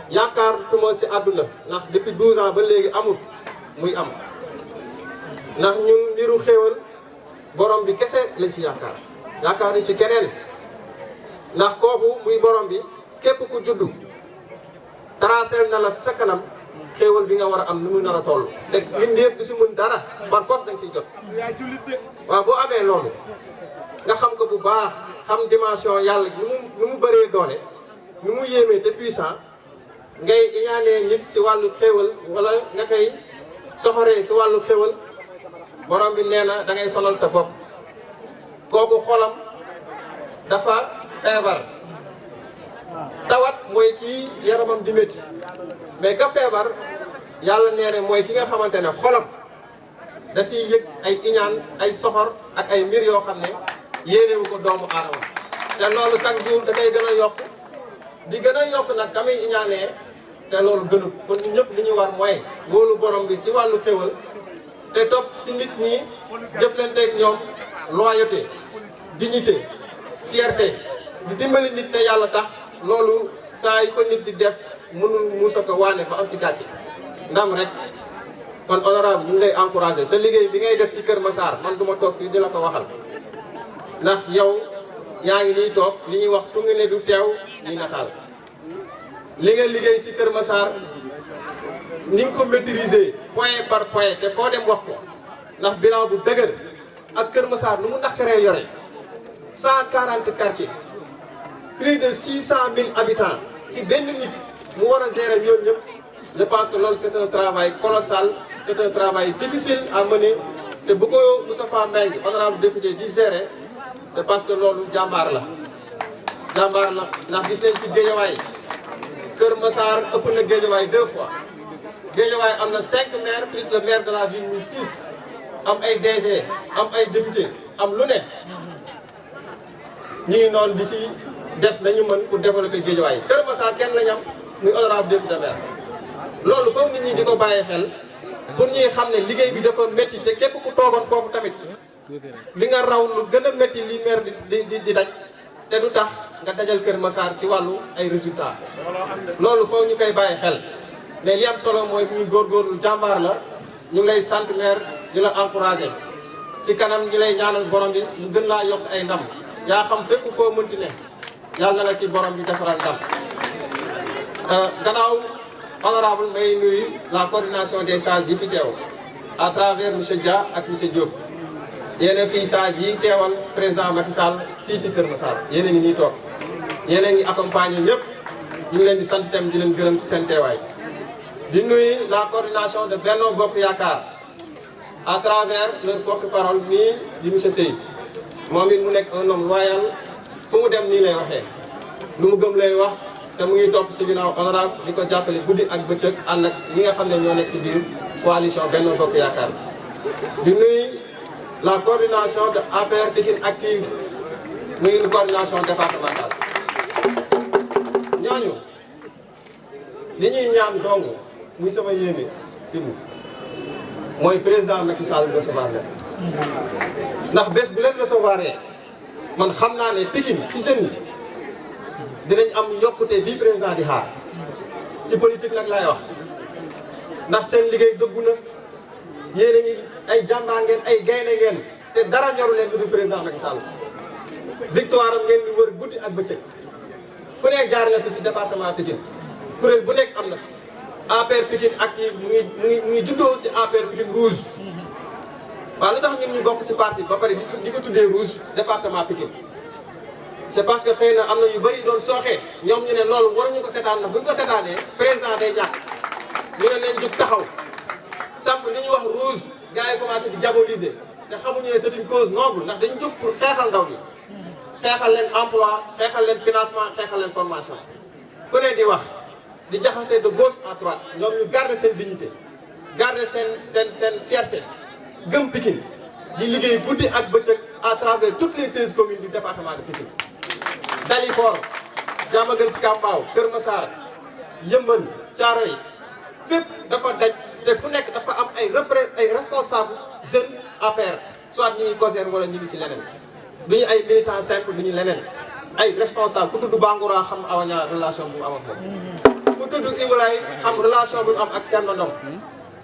S15: yaakaar tuma ci àdduna ndax depuis 12 ans ba léegi amul muy am ndax ñun mbiru xéewal borom bi kese lañ ci yaakaar ñu ci keneen ndax kooku muy borom bi képp ku juddu tracé na la sa kanam xéewal bi nga war a am nu mu nar a toll te mbindeef du ci mën dara par force dañ ciy jot waaw boo amee loolu nga xam ko bu baax xam dimension yàlla nu mu bëree doole nu mu yéemee te puissant ngay iñaanee nit ci wàllu xéewal wala nga koy soxoree ci wàllu xéewal borom bi nee na da ngay sonal sa bopp kooku xolam dafa feebar tawat mooy kii yaramam di métti mais ka feebar yàlla nee na mooy ki nga xamante ne xolam da ciy yëg ay iñaan ay soxor ak ay mbir yoo xam ne yéenewu ko doomu aadama te loolu chaque jour da koy gën a yokk di gën a yokk nag ka muy iñaanee te loolu gënut kon ñun ñëpp li ñu war mooy wóolu borom bi ci wàllu xéwal te topp ci nit ñi jëflanteeg ñoom loyauté dignité fierté di dimbali nit te yàlla tax loolu saa yi ko nit di def mënul muusa ko waane ba am ci gàcce ndam rek kon honorable ñu ngi lay encouragé sa liggéey bi ngay def ci Kër Massar man duma toog fii di la ko waxal ndax yow yaa ngi nii toog li ñuy wax tu nga ne du teew ñuy nataal li nga liggéey ci Kër Massar ni nga ko maîtriser point par point te foo dem wax ko ndax bilan bu dëgër ak Kër Massar nu mu naqaree yore 140 quartiers plus de 600 000 habitants ci benn nit mu war a gérer ñoom ñëpp je pense que loolu c'est un travail colossal c'est un travail difficile à mener te bu ko Moustapha Mbengue honorable député di gérer c'est parce que loolu jàmbaar la ndax gis nañ ci Guédiawaye Kër Massar ëpp na Guédiawaye 2 fois Guédiawaye am na 5 maires plus le maire de la ville muy 6 am ay DG am ay député am lu ne ñu ngi noonu di si def nañu mën pour développer Guédiawaye Kër Massar kenn lañ am muy honorable député maire loolu foofu nit ñi di ko bàyyee xel pour ñuy xam ne liggéey bi dafa métti te képp ku toogoon foofu tamit li nga raw lu gën a métti li maire di daj te du tax nga dajal Kër Massar si wàllu ay résultats loolu foofu ñu koy bàyyi xel mais li am solo mooy ñu góorgóorlu jàmbaar la ñu ngi lay sant maire di la encouragé si kanam ñi lay ñaanal borom bi mu gën laa yokk ay ndam yaa xam fépp foo mënti ne yàlla na la si borom bi defaral ndam gannaaw honorable may nuyu la coordination des sages yi fi teew à travers monsieur Dia ak monsieur Diop yéen a fii sages yi teewal président Macky Sall fii si Kër Massar yéen a ngi nii toog yéen a ngi accompagner ñëpp ñu ngi leen di sant itam di leen gërëm si seen teewaay di nuyu la coordination de Benno Bokk Yaakaar à travers leur porte-parole nii di monsieur Seye moom it mu nekk un homme loyal fu mu dem nii lay waxee lu mu gëm lay wax te mu ngi topp si ginnaaw honorable di ko jàppale guddi ak bëccëg ànd ak ñi nga xam ne ñoo nekk si biir coalition Benno Bokk Yaakaar di nuyu la coordination de APR Pikine Active muy une coordination départementale ñooñu li ñuy ñaan dong muy sama yéene Ibou mooy président Macky Sall recevoir leen ndax bés bu leen recevoir man xam naa ne Pikine ci jeunes yi dinañ am yokkute bii président di xaar ci politique nag laay wax ndax seen liggéey dëggu na yéen a ngi ay jàmbaar ngeen ay gaynde ngeen te dara ñoru leen lu dul président Macky Sall victoire am ngeen di wër guddi ak bëccëg ku ne jaar na fi si département Pikine kuréel bu nekk am na fi APR Pikine Active mu ngi juddoo si APR Pikine Rouge waaw lu tax ñun ñu bokk si parti ba pare di ko tuddee Rouge département Pikine c'est parce que xëy na am na yu bëri doon sooxee ñoom ñu ne loolu waruñu ko seetaan ndax buñ ko seetaanee président day ñàkk ñu ne leen jug taxaw samp li ñuy wax Rouge gars yi commencé di diaboliser te xamuñu ne c'est une cause noble ndax dañu jóg pour xeexal ndaw ñi xeexal leen emploi xeexal leen financement xeexal leen formation ku ne di wax di jaxase de gauche à droite ñoom ñu garder seen dignité garder seen fierté gëm Pikine di liggéey guddi ak bëccëg à travers toutes les 16 communes du département de Pikine Dalifort Diamaguène Sicap Mbao Kër Massar Yeumbeul Thiaroye fépp dafa daj te fu nekk dafa am ay responsable jeune APR soit ñu ngi COJER wala ñu ngi si leneen duñu ay militant simple duñu leneen ay responsable ku tudd Bangoura xam awaña relation bu mu am ak moom ku tudd Iwalaay xam relation bu mu am ak Thierno Ndom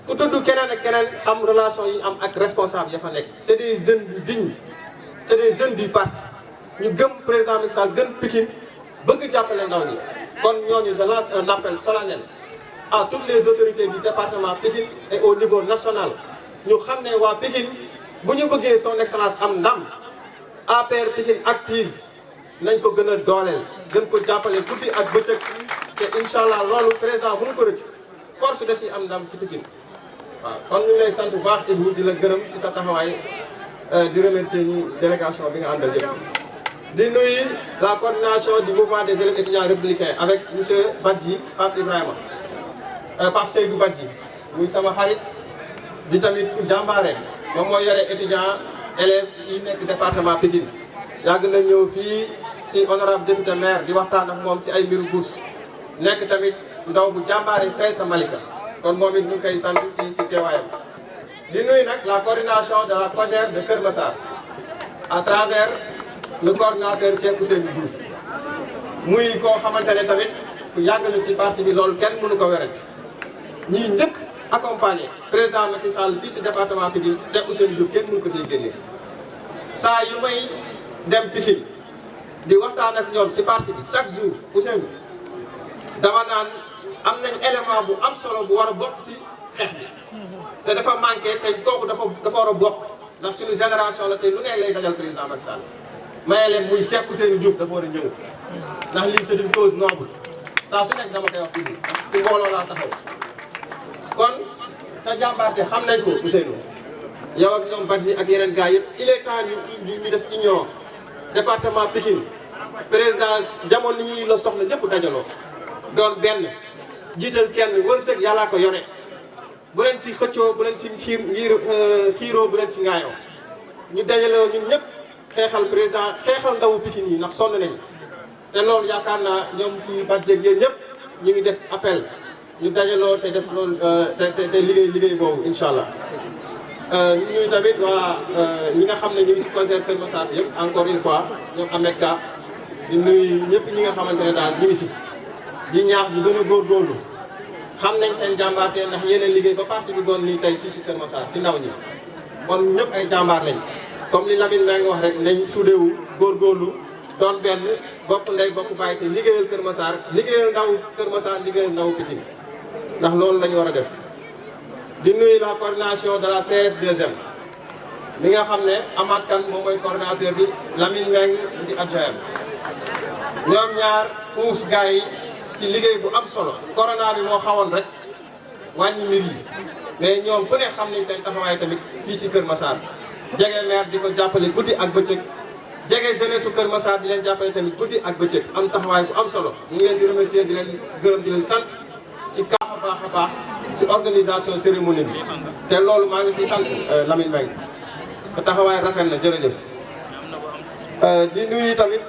S15: ku tudd keneen ak keneen xam relation yi am ak responsable ya fa nekk c'est des jeunes yu dignes c'est des jeunes du parti ñu gëm président Macky Sall gën Pikine bëgg jàppale ndaw ñi kon ñooñu je lance un appel solennel à toutes les autorités du département Pikine et au niveau national ñu xam ne waa Pikine bu ñu bëggee son excellence am ndam APR Pikine Active nañ ko gën a dooleel gën ko jàppale guddi ak bëccëg te incha allah loolu président bu ñu ko rëcc force da ciy am ndam si Pikine waaw kon ñu ngi lay sant bu baax Ibou di la gërëm si sa taxawaay di remercier ñi délégation bi nga àndal yëpp. di nuyu la coordination du mouvement des élèves étudiants républicains avec monsieur Badji Pape Ibrahima Pape Seydou Badji muy sama xarit di tamit ku jàmbaare moom mooy yore étudiant élèves yi nekk département Pikine yàgg na ñëw fii si honorable député maire di waxtaan ak moom si ay mbiru bourse nekk tamit ndaw bu jàmbaare fay sa Malika kon moom it ñu ngi koy sant si teewaayam. di nuyu nag la coordination de la COJER de Kër Massar à travers le coordinateur Cheikh Ousseynou Diouf muy koo xamante ne tamit ku yàgg na si parti bi loolu kenn mënu ko werante ñii njëkk accompagné président Macky Sall fii si département Pikine Cheikh Ousseynou Diouf kenn mënu ko siy génnee saa yu may dem Pikine di waxtaan ak ñoom si parti bi chaque jour Ousseynou dama naan am nañ élément bu am solo bu war a bokk si xeex bi te dafa manqué te kooku dafa war a bokk ndax suñu génération la te lu ne lay dajal président Macky Sall maye leen muy Cheikh Ousseynou Diouf dafa war a ñëw ndax lii c'est une cause noble saa su nekk dama koy wax fii si mbooloo laa taxaw kon sa jàmbaarte xam nañ ko Ousseynou yow ak ñoom Badji ak yeneen gars yëpp il est temps ñu def union département Pikine président jamono yi la soxla ñëpp dajaloo doon benn jiital kenn wërsëg yàllaa ko yore bu leen si xëccoo bu leen si xiiroo bu leen si ngaayoo ñu dajaloo ñun ñëpp xeexal président xeexal ndawu Pikine yi ndax sonn nañu te loolu yaakaar naa ñoom kii Badji ak yéen ñëpp ñu ngi def appel ñu dajaloo te def loolu te liggéey boobu incha allah ñuy tamit waa ñi nga xam ne ñu ngi si concert Kër Massar yëpp encore une fois ñoom Ahmed Ka di nuyu ñëpp ñi nga xamante ne daal ñu ngi si di ñaax ñu gën a góorgóorlu xam nañ seen jàmbaarte ndax yéen a liggéey ba parti bi doon nii tey fii si Kër Massar si ndaw ñi kon ñëpp ay jàmbaar lañ comme li Lamine maa ngi wax rek nañ suudewu góorgóorlu doon benn bokk ndey bokk bàyyi te liggéeyal Kër Massar liggéeyal ndaw Kër Massar liggéeyal ndaw Pikine ndax loolu la ñu war a def di nuyu la coordination de la CRS 2M mi nga xam ne Amath Kane moom mooy coordinateur bi Lamine Meng di adjoint ñoom ñaar uuf gars yi ci liggéey bu am solo corona bi moo xawoon rek wàññi mbir yi mais ñoom ku ne xam nañ seen taxawaay tamit fii si Kër Massar jege maire di ko jàppale guddi ak bëccëg jege jeunesse su Kër Massar di leen jàppale tamit guddi ak bëccëg am taxawaay bu am solo ñu ngi leen di remercier di leen gërëm di leen sant si kaax a baax si organisation cérémonie bi te loolu maa ngi siy sant Lamine Mbengue sa taxawaay rafet na jërëjëf di nuyu tamit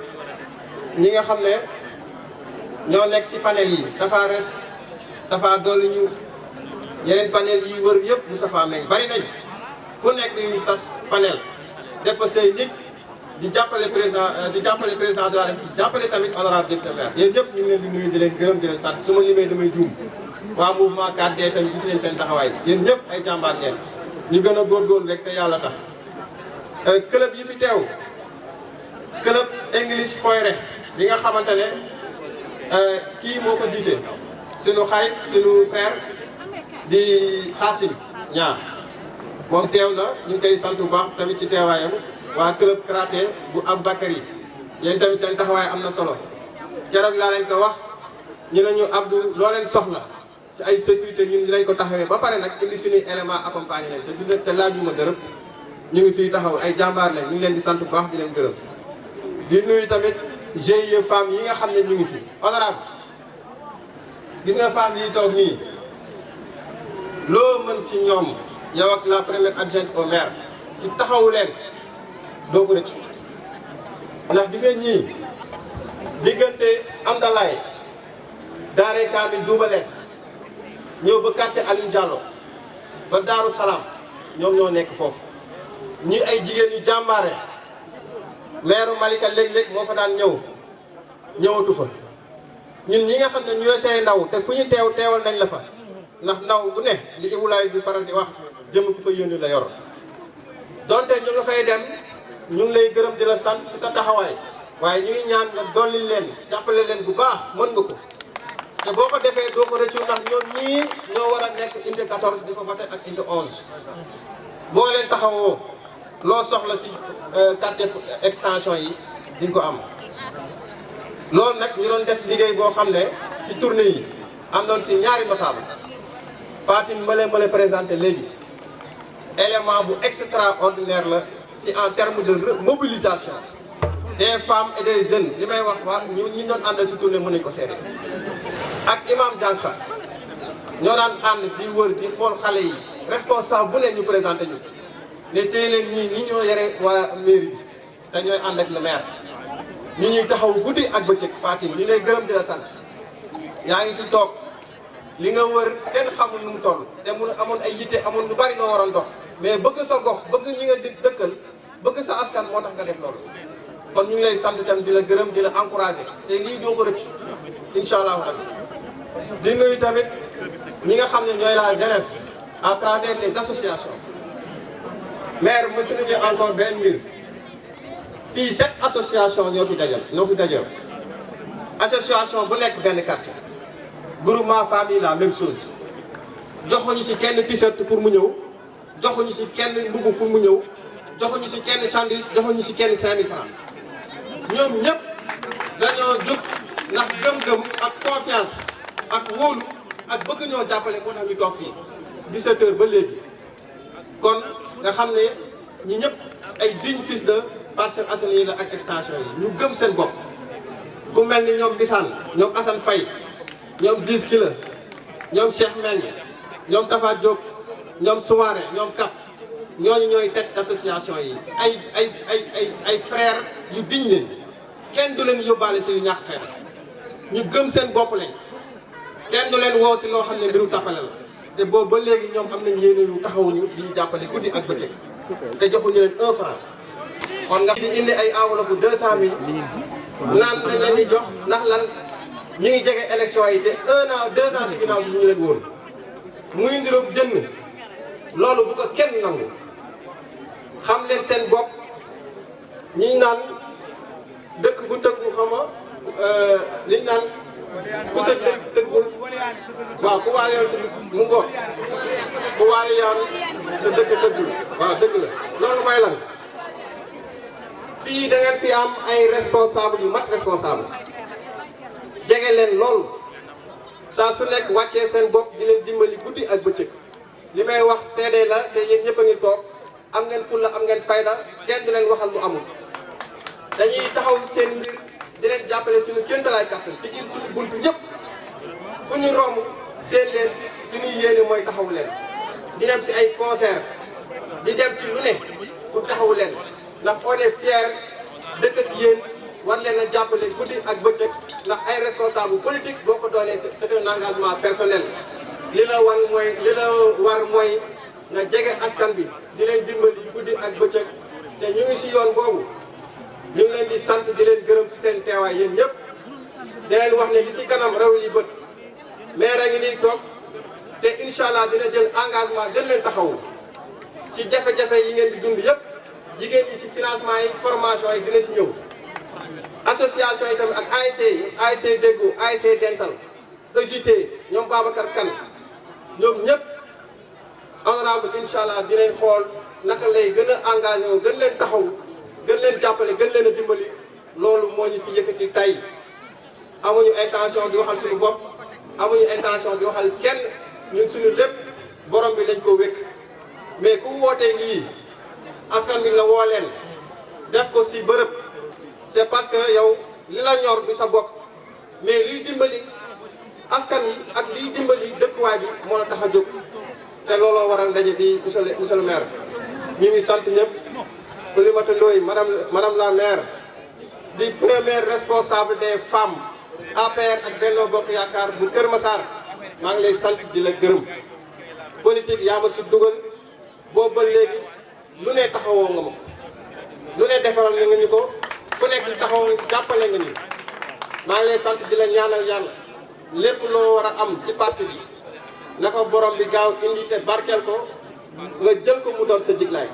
S15: ñi nga xam ne ñoo nekk si panel yi dafa res dafa dolli ñu yeneen panel yi wër yëpp Moustapha Mbengue bari nañ ku nekk ñu sas panel def fa say nit di jàppale président de la République di jàppale tamit honorable député maire yéen ñëpp ñu ngi leen di nuyu di leen gërëm di leen sant su ma limee damay juum waa mouvement 4D tamit gis nañ seen taxawaay yéen ñëpp ay jàmbaar ngeen ñu gën a góorgóorlu rek te yàlla tax club yi fi teew club English Foire bi nga xamante ne kii moo ko jiite sunu xarit sunu frère di Xaasim ñaar moom teew na ñu ngi koy sant bu baax tamit ci teewaayam waa club karaté bu Aboubakary yéen tamit seen taxawaay am na solo keroog laa leen ko wax ñu ne ñu Abdou loo leen soxla si ay sécurité ñun dinañ ko taxawee ba pare nag indi suñuy élément accompagné leen te du te laaj ñu ma dërëm ñu ngi fii taxaw ay jàmbaar leen ñu ngi leen di sant bu baax di leen gërëm di nuyu tamit GIE femmes yi nga xam ne ñu ngi fi honorable gis nga femmes yi toog nii loo mën si ñoom yow ak la première adjointe au maire si taxawu leen doo ko rëcc ndax gis nga ñii diggante Amdalaay Daaray Kaamil Duubalees ñëw ba quartier Aline Diallo ba Daaru Salaam ñoom ñoo nekk foofu ñi ay jigéen yu jàmbaare maire Malika léeg-léeg moo fa daan ñëwatu fa ñun ñi nga xam ne ñooy say ndaw te fu ñu teewal nañ la fa ndax ndaw bu ne li Ibulaay di faral di wax jëm ku fa yónni la yor donte ñu nga fay dem ñu ngi lay gërëm di la sant ci sa taxawaay waaye ñu ngi ñaan nga dolli leen jàppale leen bu baax mën nga ko te boo ko defee doo ko rëccu ndax ñoom ñii ñoo war a nekk unité 14 di fa voté ak unité 11 boo leen taxawoo loo soxla ci quartier extension yi di nga ko am loolu nag ñu doon def liggéey boo xam ne ci tournée yi am doon ci ñaari notable Fatim ma présenté léegi élément bu extraordinaire la ci en termes de mobilisation des femmes et des jeunes li may wax waa ñu doon ànd ci tournée mën nañu ko seede ak imam Diankha ñoo daan ànd di wër di xool xale yi responsable bu ne ñu présenté ñu ne tey leen ñi ñoo yore waa mairie bi te ñooy ànd ak le maire ñu ñuy taxaw guddi ak bëccëg Fatim ñu lay gërëm di la sant yaa ngi fi toog li nga wër kenn xamul nu mu toll te mun amoon ay yitte amoon lu bari noo waroon dox mais bëgg sa gox bëgg ñi nga dëkkal bëgg sa askan moo tax nga def loolu kon ñu ngi lay sant tam di la gërëm di la encouragé te lii doo ko rëcc incha allahu rabbi di nuyu tamit ñi nga xam ne ñooy la jeunesse à travers les associations maire ma souligner encore beneen mbir fii 7 association ñoo fi dajal association bu nekk benn quartier groupement famille la même chose joxuñu ci kenn t-shirt pour mu ñëw joxuñu ci kenn mbubu pour mu ñëw joxuñu ci kenn sandwich joxuñu ci kenn 5000 francs ñoom ñëpp dañoo jóg ndax gëm-gëm ak confiance ak wóolu ak bëgg ñoo jàppale moo tax ñu toog fii 17h ba léegi kon nga xam ne ñi ñëpp ay digne fils de Parcelles Assainies la ak extension yi ñu gëm seen bopp ku mel ni ñoom Bisane ñoom Assane Faye ñoom Ziz Kila ñoom Cheikh Meng ñoom Tafa Diop ñoom Soumaré ñoom Kap ñooñu ñooy tête d'association yi ay frères yu diñ leen kenn du leen yóbbaale si yu ñàkk fayda ñu gëm seen bopp lañ kenn du leen woo si loo xam ne mbiru tappale la te boobu ba léegi ñoom am nañ yéene yu taxawuñu di ñu jàppale guddi ak bëccëg te joxuñu leen 1 franc kon nga di indi ay enveloppe bu 200 000 naan dañ leen di jox ndax lan ñu ngi jege élection yi te 1 an 2 ans si ginnaaw gis ñu leen woon muy ndiroog jënd loolu bu ko kenn nangu xam leen seen bopp ñi naan dëkk bu tëggu xama liñ naan ku sa dëkk tëggul waaw ku waale yoon sa dëkk mu ngoog ku waale yoon sa dëkk tëggul waaw dëgg la loolu mooy lan fii da ngeen fi am ay responsable yu mat responsable jege leen loolu saa su nekk wàccee seen bopp di leen dimbali guddi ak bëccëg li may wax seede la te yéen ñëpp a ngi toog am ngeen fulla am ngeen fayda kenn di leen waxal lu amul dañuy taxaw seen mbir di leen jàppale suñu kéemtalaay kàttan te jël suñu buntu ñëpp fu ñu romb seen leen suñuy yéene mooy taxawu leen di dem si ay concert di dem si lu ne pour taxawu leen ndax on est fier dëkk ak yéen war leen a jàppale guddi ak bëccëg ndax ay responsable politique boo ko doonee c'est un engagement personnel li la war mooy nga jege askan bi di leen dimbali guddi ak bëccëg te ñu ngi si yoon boobu ñu ngi leen di sant di leen gërëm si seen teewaay yéen ñëpp di leen wax ne li si kanam raw yi bët maire a ngi nii toog te incha allah dina jël engagement gën leen taxawu si jafe-jafe yi ngeen di dund yëpp jigéen ñi si financement yi formation yi dina si ñëw association yi tamit ak ASC yi ASC Déggo ASC Dental EJT ñoom Babacar Kane ñoom ñëpp honorable incha allah dinañ xool naka lay gën a engagé wu gën leen taxaw gën leen jàppale gën leen a dimbali loolu moo ñu fi yëkkati tey amuñu intention di waxal suñu bopp amuñu intention di waxal kenn ñun suñu lépp borom bi lañ ko wékk mais ku wootee lii askan bi nga woo leen def ko si bërëb c'est parce que yow li la ñor du sa bopp mais liy dimbali askan yi ak liy dimbali dëkkuwaay bi moo la tax a jóg te looloo waral ndaje bi monsieur le maire ñu ngi sant ñëpp Oulimata Ndoye madame la maire di première responsable des femmes APR ak Benno Bokk Yaakaar bu Kër Massar maa ngi lay sant di la gërëm politique yaa ma si dugal boobu ba léegi lu ne taxawoo nga ma lu ne defaral nga ñu ko fu nekk taxaw jàppale nga ni maa ngi lay sant di la ñaanal yàlla lépp loo war a am si parti bi na ko borom bi gaaw indi te barkeel ko nga jël ko mu doon sa jiglaay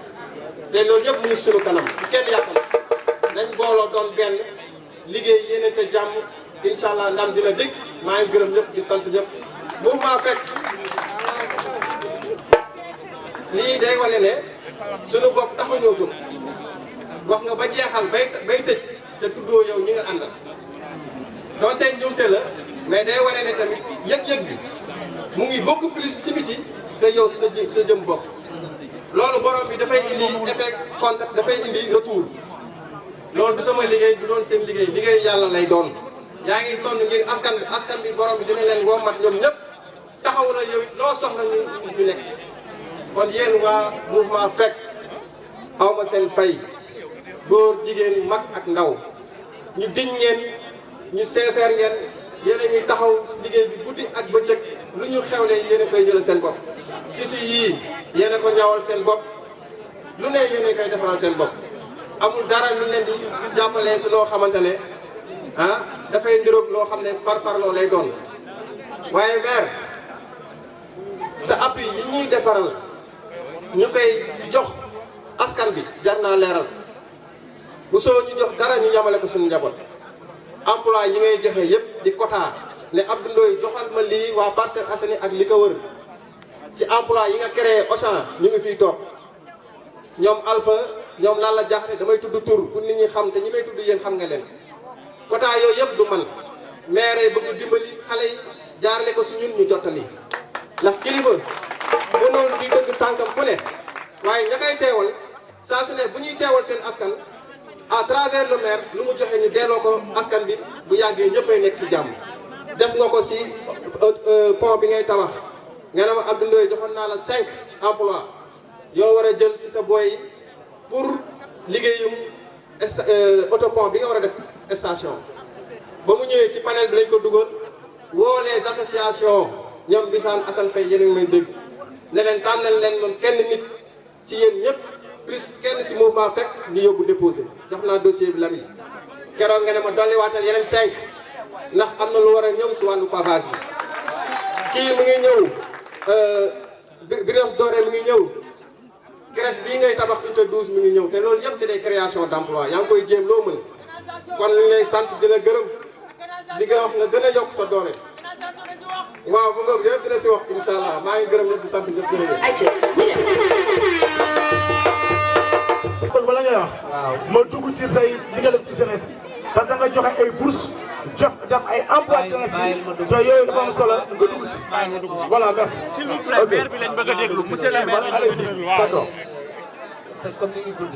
S15: te loolu yëpp mu ngi sunu kanam kenn yàqal nañ booloo doon benn liggéey yéene te jàmm incha allah ndam dina dégg maa ngi gërëm ñëpp di sant ñëpp mouvement fekk lii day wane ne sunu bopp taxuñoo jóg wax nga ba jeexal bay tëj te tuddoo yow ñi nga àndal donte njuumte la mais day wane ne tamit yëg-yëg bi mu ngi beaucoup plus ci biti que yow sa jëm bopp loolu borom bi dafay indi effet contre dafay indi retour loolu du sama liggéey du doon seen liggéey liggéeyu yàlla lay doon yaa ngi sonn ngir askan bi borom bi dina leen wommat ñoom ñëpp taxawu la yow it loo soxla ñu nekk si kon yéen waa mouvement fekk awma seen fay góor jigéen mag ak ndaw ñu diñ ngeen ñu sincère ngeen yéen a ñuy taxaw liggéey bi guddi ak bëccëg lu ñu xewle yéen a koy jël seen bopp tissu yii yéen a ko ñawal seen bopp lu ne yéen a koy defaral seen bopp amul dara lu leen di jàppalee si loo xamante ne dafay ndiroog loo xam ne farfarloo lay doon waaye maire sa appui yi ñuy defaral ñu koy jox askan bi jar naa leeral bu soo ñu jox dara ñu yamale ko suñu njaboot emploi yi ngay joxe yëpp di quota ne Abdou Ndoye joxal ma lii waa Parcelles Assainies ak li ko wër ci emploi yi nga créé Auchan ñu ngi fiy toog ñoom Alpha ñoom lan la jaxate damay tudd tur pour nit ñi xam te ñi may tudd yéen xam nga leen quota yooyu yëpp du man maire yi bëgg dimbali xale yi jaarale ko si ñun ñu jottali ndax kilifa mënoon di dëgg tànkam fu ne waaye ña koy teewal saa su ne bu ñuy teewal seen askan à travers le maire lu mu joxe ñu delloo ko askan bi bu yàggee ñëppay nekk si jàmm def nga ko si pont bi ngay tabax nga ne ma Abdou Ndoye joxoon naa la 5 emplois yoo war a jël si sa boy pour liggéeyum autopont bi nga war a def station ba mu ñëwee si panel bi lañ ko dugal woo les associations ñoom Bisaan Assane Faye yéen a ngi may dégg ne leen tànnal leen moom kenn nit si yéen ñëpp plus kenn si mouvement fekk ñu yóbbu déposé jox naa dossier bi Lamine keroog nga ne ma dolli waatal yeneen 5 ndax am na lu war a ñëw si wàllu pavage yi kii mi ngi ñëw Brioche Dorée mi ngi ñëw crèche bii ngay tabax unité 12 mi ngi ñëw te loolu yëpp c'est des créations d'emploi yaa ngi koy jéem loo mën kon li ngay sant di la gërëm di nga wax nga gën a yokk sa doole waaw bu ngoog yëpp dina si wax incha allah maa ngi gërëm ñëpp di sant ñëpp jërëjëf.
S11: kon bala ngay wax. waaw ma dugg ci say li nga def ci jeunesse bi parce que da nga joxe ay bourse jox def ay emploi jeunesse bi te yooyu dafa am solo nga dugg ci. voilà merci.
S16: s'il vous plaît maire bi lañ bëgg a déglu monsieur le maire.
S11: allez-y d'accord.
S12: c'est comme ni ñu dund.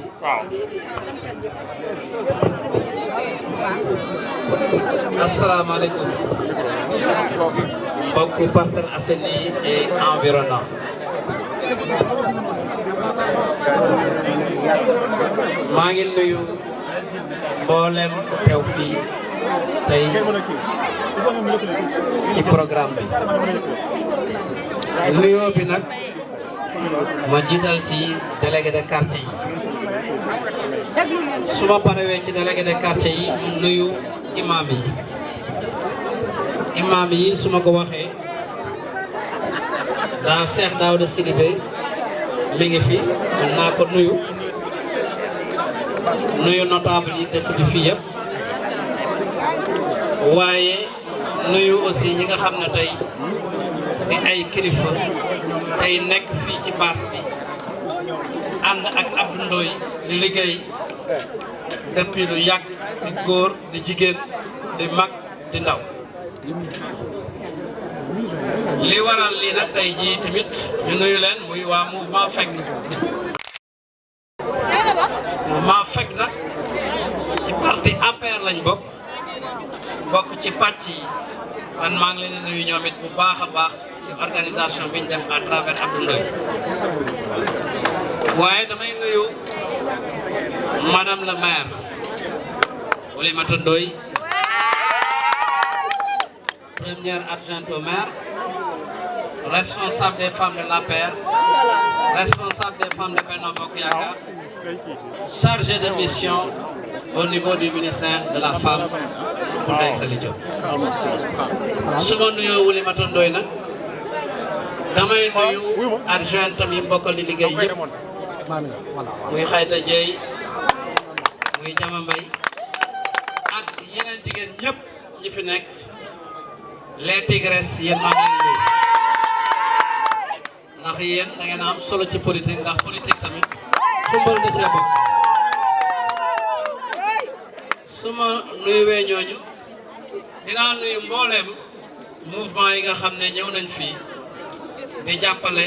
S12: asalaamaaleykum mbokku Parcelles Assainies et environnant maa ngi nuyu mboolem teew fii tey ci programme bi nuyoo bi nag ma jiital ci délégué de quartier yi su ma parewee ci délégué de quartier yi nuyu imam yi su ma ko waxee daa Cheikh Daouda Sidibé mi ngi fi mën naa ko nuyu notable yi dëkk bi fii yëpp waaye nuyu aussi ñi nga xam ne tey di ay kilifa tey nekk fii ci baas bi ànd ak Abdou Ndoye di liggéey depuis lu yàgg di góor di jigéen di mag di ndaw li waral lii nag tey jii tamit ñu nuyu leen muy waa mouvement fekk nag ci parti APR lañ bokk ci pàcc yi man maa ngi leen di nuyu ñoom it bu baax a baax ci organisation bi ñu def à travers Abdou Ndoye waaye damay nuyu madame la maire Oulimata Ndoye première adjointe au maire responsable des femmes de l'APR responsable des femmes de Benno Bokk Yaakaar chargé de mission au niveau du ministère de la femme bu Ndeye Saly Diop su ma nuyoo Oulimata Ndoye nag damay nuyu adjointe tam yi bokkal di liggéey yëpp muy Xayta Jeey muy Jama Mbay ak yeneen jigéen ñëpp ñi fi nekk les tigresses yéen maa ngi leen nuyu ndax yéen da ngeen am solo ci politique ndax politique tamit xumbal da cee bokk su ma nuyuwee ñooñu dinaa nuyu mbooleem mouvement yi nga xam ne ñëw nañ fii di jàppale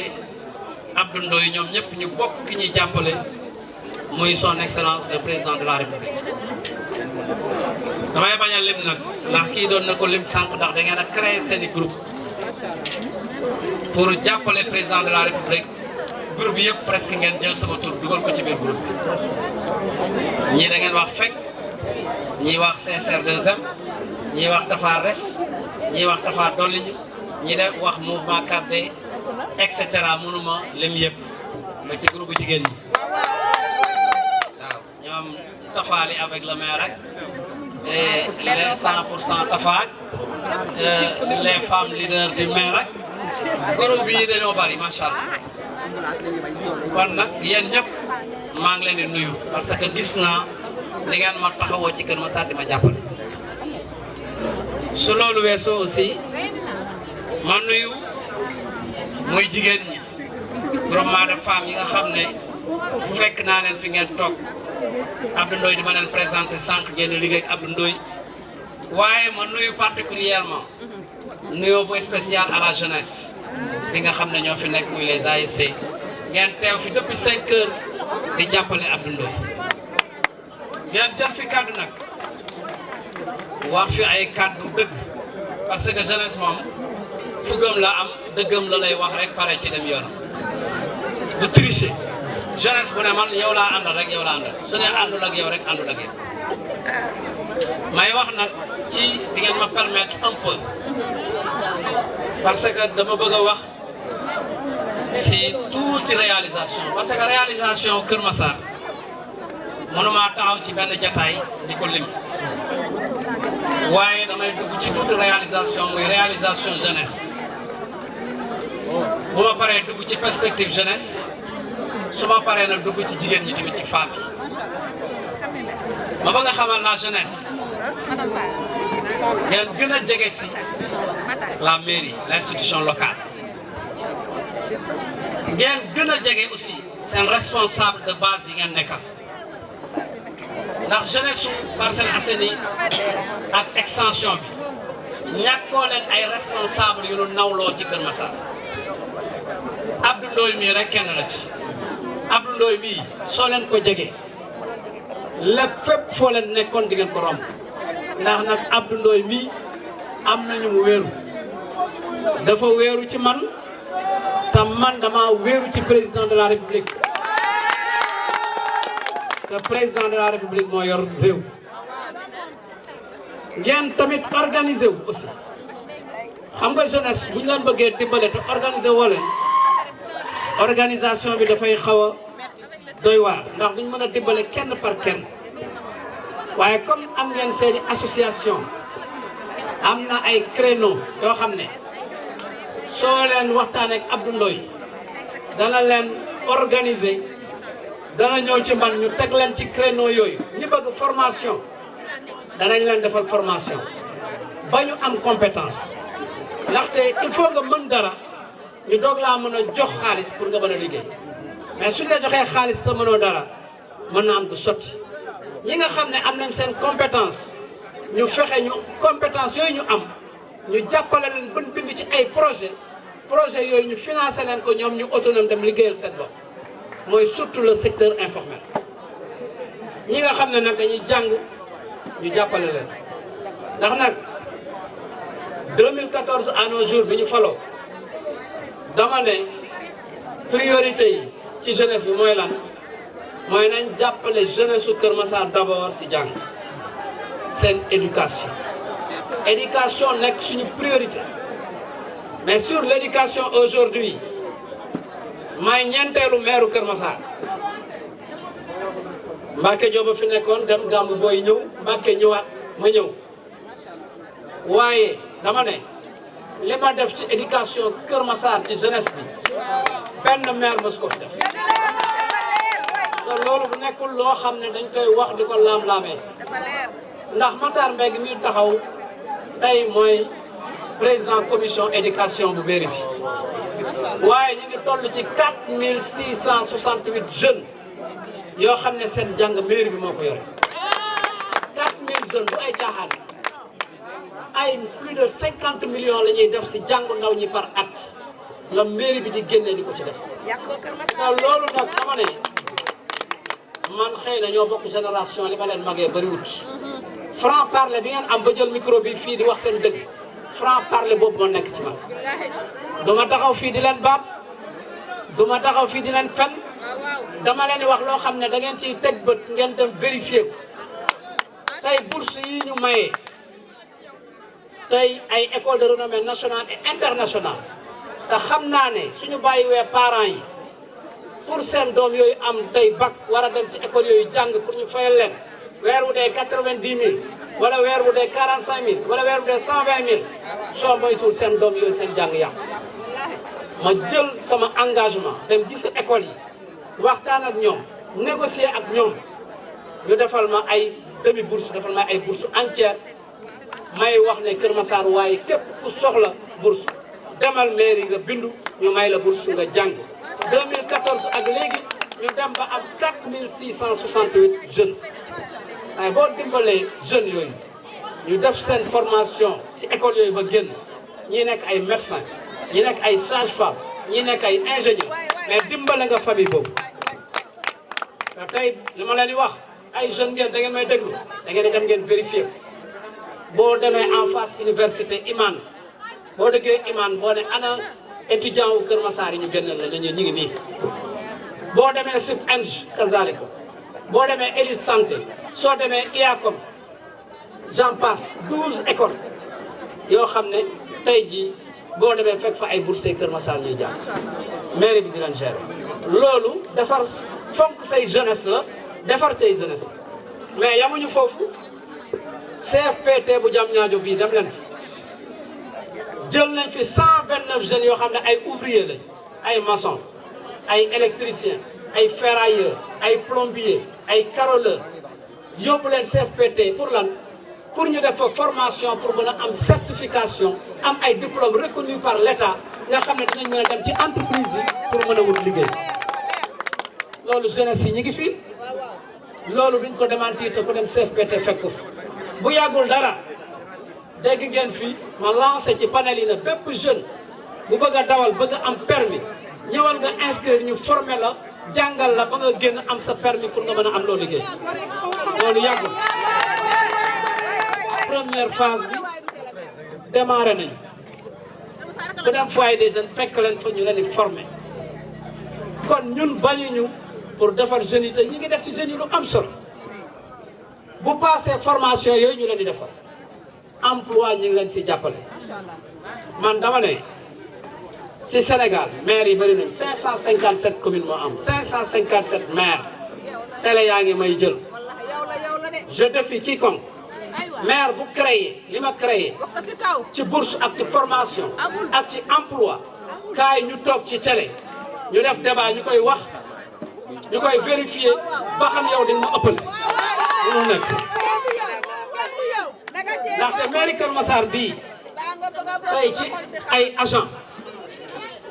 S12: Abdou Ndoye ñoom ñëpp ñu bokk ki ñuy jàppale muy son excellence le président de la république damay bañ a lim nag ndax kii doon na ko lim sànq ndax da ngeen a créé seeni groupe pour jàppale président de la république groupe bi yëpp presque ngeen jël sama tur dugal ko ci biir groupe bi ñii da ngeen wax fekk ñii wax CCR2M ñii wax Tafa Res ñii wax Tafa Dolliñu ñii de wax mouvement 4D et cetera mënuma lim yëpp ba ci groupe jigéen ñi waaw ñoom Tafali avec le maire rek et les 100% Tafa les femmes leaders du maire rek groupe yi dañoo bari macha allah kon nag yéen ñëpp maa ngi leen di nuyu parce que gis naa li ngeen ma taxawoo ci Kër Massar di ma jàppale su loolu weesoo aussi ma nuyu muy jigéen ñi groupement de femmes yi nga xam ne fekk naa leen fi ngeen toog Abdou Ndoye di ma leen présenté sànq ngeen di liggéey ak Abdou Ndoye waaye ma nuyu particulièrement nuyoo bu spécial à la jeunesse bi nga xam ne ñoo fi nekk muy les ASC ngeen teew fi depuis 5 heures di jàppale Abdou Ndoye ngeen jël fi kàddu nag wax fi ay kàddu dëgg parce que jeunesse moom fugam la am dëggam la lay wax rek pare ci dem yoonam du tricher jeunesse bu ne man yow laa àndal rek yow laa àndal su ne àndul ak yow rek àndul ak yow may wax nag ci di ngeen ma permettre un peu
S17: parce que dama bëgg a wax si tuuti réalisation parce que réalisation Kër Massar mënuma taxaw ci benn jataay di ko lim waaye damay dugg ci tuuti réalisation muy réalisation jeunesse bu ma paree dugg ci perspective jeunesse su ma paree nag dugg ci jigéen ñi tamit ci femme yi ma bëgg a xamal la jeunesse ngeen gën a jege si la mairie l'institution locale ngeen gën a jege aussi seen responsable de base yi ngeen nekkal ndax jeunesse su Parcelles Assainies ak extension bi ñàkkoo leen ay responsable yu nu nawloo ci Kër Massar Abdou Ndoye mii rek kenn la ci Abdou Ndoye mii soo leen ko jege lépp fépp foo leen nekkoon di ngeen ko romb ndax nag Abdou Ndoye mii am nañu mu wéeru dafa wéeru ci man te man dama wéeru ci président de la république te président de la république moo yor réew ngeen tamit organiser wu aussi xam nga jeunesse bu ñu leen bëggee dimbale te organiser woo leen organisation bi dafay xaw a doy waar ndax duñ mën a dimbale kenn par kenn waaye comme am ngeen seeni association am na ay créneau yoo xam ne soo leen waxtaanee ak Abdou Ndoye dana leen organiser dana ñëw ci man ñu teg leen ci créneau yooyu ñi bëgg formation danañ leen defal formation ba ñu am compétence ndaxte il faut nga mën dara ñu doog laa mën a jox xaalis pour nga mën a liggéey mais suñ la joxee xaalis sa mënoo dara mën na am du sotti ñi nga xam ne am nañ seen compétence ñu fexe ñu compétence yooyu ñu am ñu jàppale leen bën bind ci ay projet yooyu ñu financé leen ko ñoom ñu autonome dem liggéeyal seen bopp mooy surtout le secteur informel ñi nga xam ne nag dañuy jàng ñu jàppale leen ndax nag 2014 à nos jours bi ñu faloo dama ne priorité yi ci jeunesse bi mooy lan mooy nañ jàppale jeunesse su Kër Massar d'abord si jàng seen éducation nekk suñu priorité mais sur l'éducation aujourd'hui may ñeenteelu maire Kër Massar Mbacke Diop fi nekkoon dem Gambu booy ñëw Mbacke ñëwaat ma ñëw waaye dama ne li ma def ci éducation Kër Massar ci jeunesse bi benn maire mos ko fi def te loolu bu nekkul loo xam ne dañ koy wax di ko laam-laamee ndax Matar Mbengue mi taxaw tey mooy président commission éducation bu mairie bi waaye ñu ngi toll ci 4668 jeunes yoo xam ne seen jàng mairie bi moo ko yore 4000 jeunes bu ay caaxaan ay plus de 50 millions la ñuy def si jàngu ndaw ñi par at la mairie bi di génnee di ko ci def te loolu nag dama ne man xëy na ñoo bokk génération li ma leen magee bëriwut franc parler bi ngeen am ba jël micro bi fii di wax seen dëgg franc parler boobu moo nekk ci man duma taxaw fii di leen baab duma taxaw fii di leen fen dama leen di wax loo xam ne da ngeen ciy teg bët ngeen dem vérifier ko tey bourse yi ñu mayee tey ay école de renommée nationale et internationale te xam naa ne suñu bàyyiwee parents yi pour seen doom yooyu am tey bac war a dem ci école yooyu jàng pour ñu fayal leen weer wu dee 90 000 wala weer wu dee 45 000 wala weer wu dee 120 000 soo moytuwul seen doom yooyu seen jàng yàqu ma jël sama engagement dem gisi école yi waxtaan ak ñoom négocier ak ñoom ñu defal ma ay demi bourse defal ma ay bourse entière may wax ne Kër Massar waaye képp ku soxla bourse demal mairie nga bindu ñu may la bourse nga jàng 2014 ak léegi ñu dem ba am 4668 jeunes waaye boo dimbalee jeunes yooyu ñu def seen formation ci école yooyu ba génn ñi nekk ay médecins ñi nekk ay sages-femmes ñi nekk ay ingénieurs mais dimbale nga famille boobu te tey li ma leen di wax ay jeunes ngeen da ngeen may déglu da ngeen di dem ngeen vérifier boo demee en face université Iman boo déggee Iman boo ne ana étudiant wu Kër Massar yi ñu génneel la dañuy ñu ngi nii boo demee sub eng kazalika boo demee élite santé soo demee IACOM j'en passe 12 écoles yoo xam ne tey jii boo demee fekk fa ay boursiers Kër Massar ñuy jàng mairie bi di leen gérer loolu defar fonk say jeunesse la defar say jeunesse la mais yamuñu foofu CFPT bu Diamniadio bii dem leen fi jël nañ fi 129 jeunes yoo xam ne ay ouvriers lañ ay maçons ay électriciens ay ferrailleurs ay plombiers ay carreleurs yóbbu leen CFPT pour lan pour ñu def fa formation pour mën a am certification am ay diplômes reconnus par l'État nga xam ne dinañ mën a dem ci entreprise yi pour mën a wut liggéey loolu jeunesse yi ñi ngi fi loolu duñ ko démentir te ku dem CFPT fekk ko fi bu yàggul dara dégg ngeen fi ma lancé ci panel yi ne bépp jeune bu bëgg a dawal bëgg a am permis ñëwal nga inscrire ñu former la jàngal la ba nga génn am sa permis pour nga mën a am loo liggéey loolu yàggul première phase bi démarré nañu ku dem foyer des jeunes fekk leen fa ñu leen di former kon ñun bañuñu pour defar jeunes yi te ñi ngi def ci jeunes yi lu am solo bu passé formation yooyu ñu leen di defar emploi ñu ngi leen si jàppale man dama ne si Sénégal maire yi bëri nañ 557 communes moo am 557 maires télé yaa ngi may jël je défie quiconque maire bu créé li ma créé ci bourse ak ci formation ak ci emploi kaay ñu toog ci télé ñu def débat ñu koy wax ñu koy vérifier ba xam yow dañ ma ëppale mënul nekk ndaxte mairie Kër Massar bii tey ci ay agents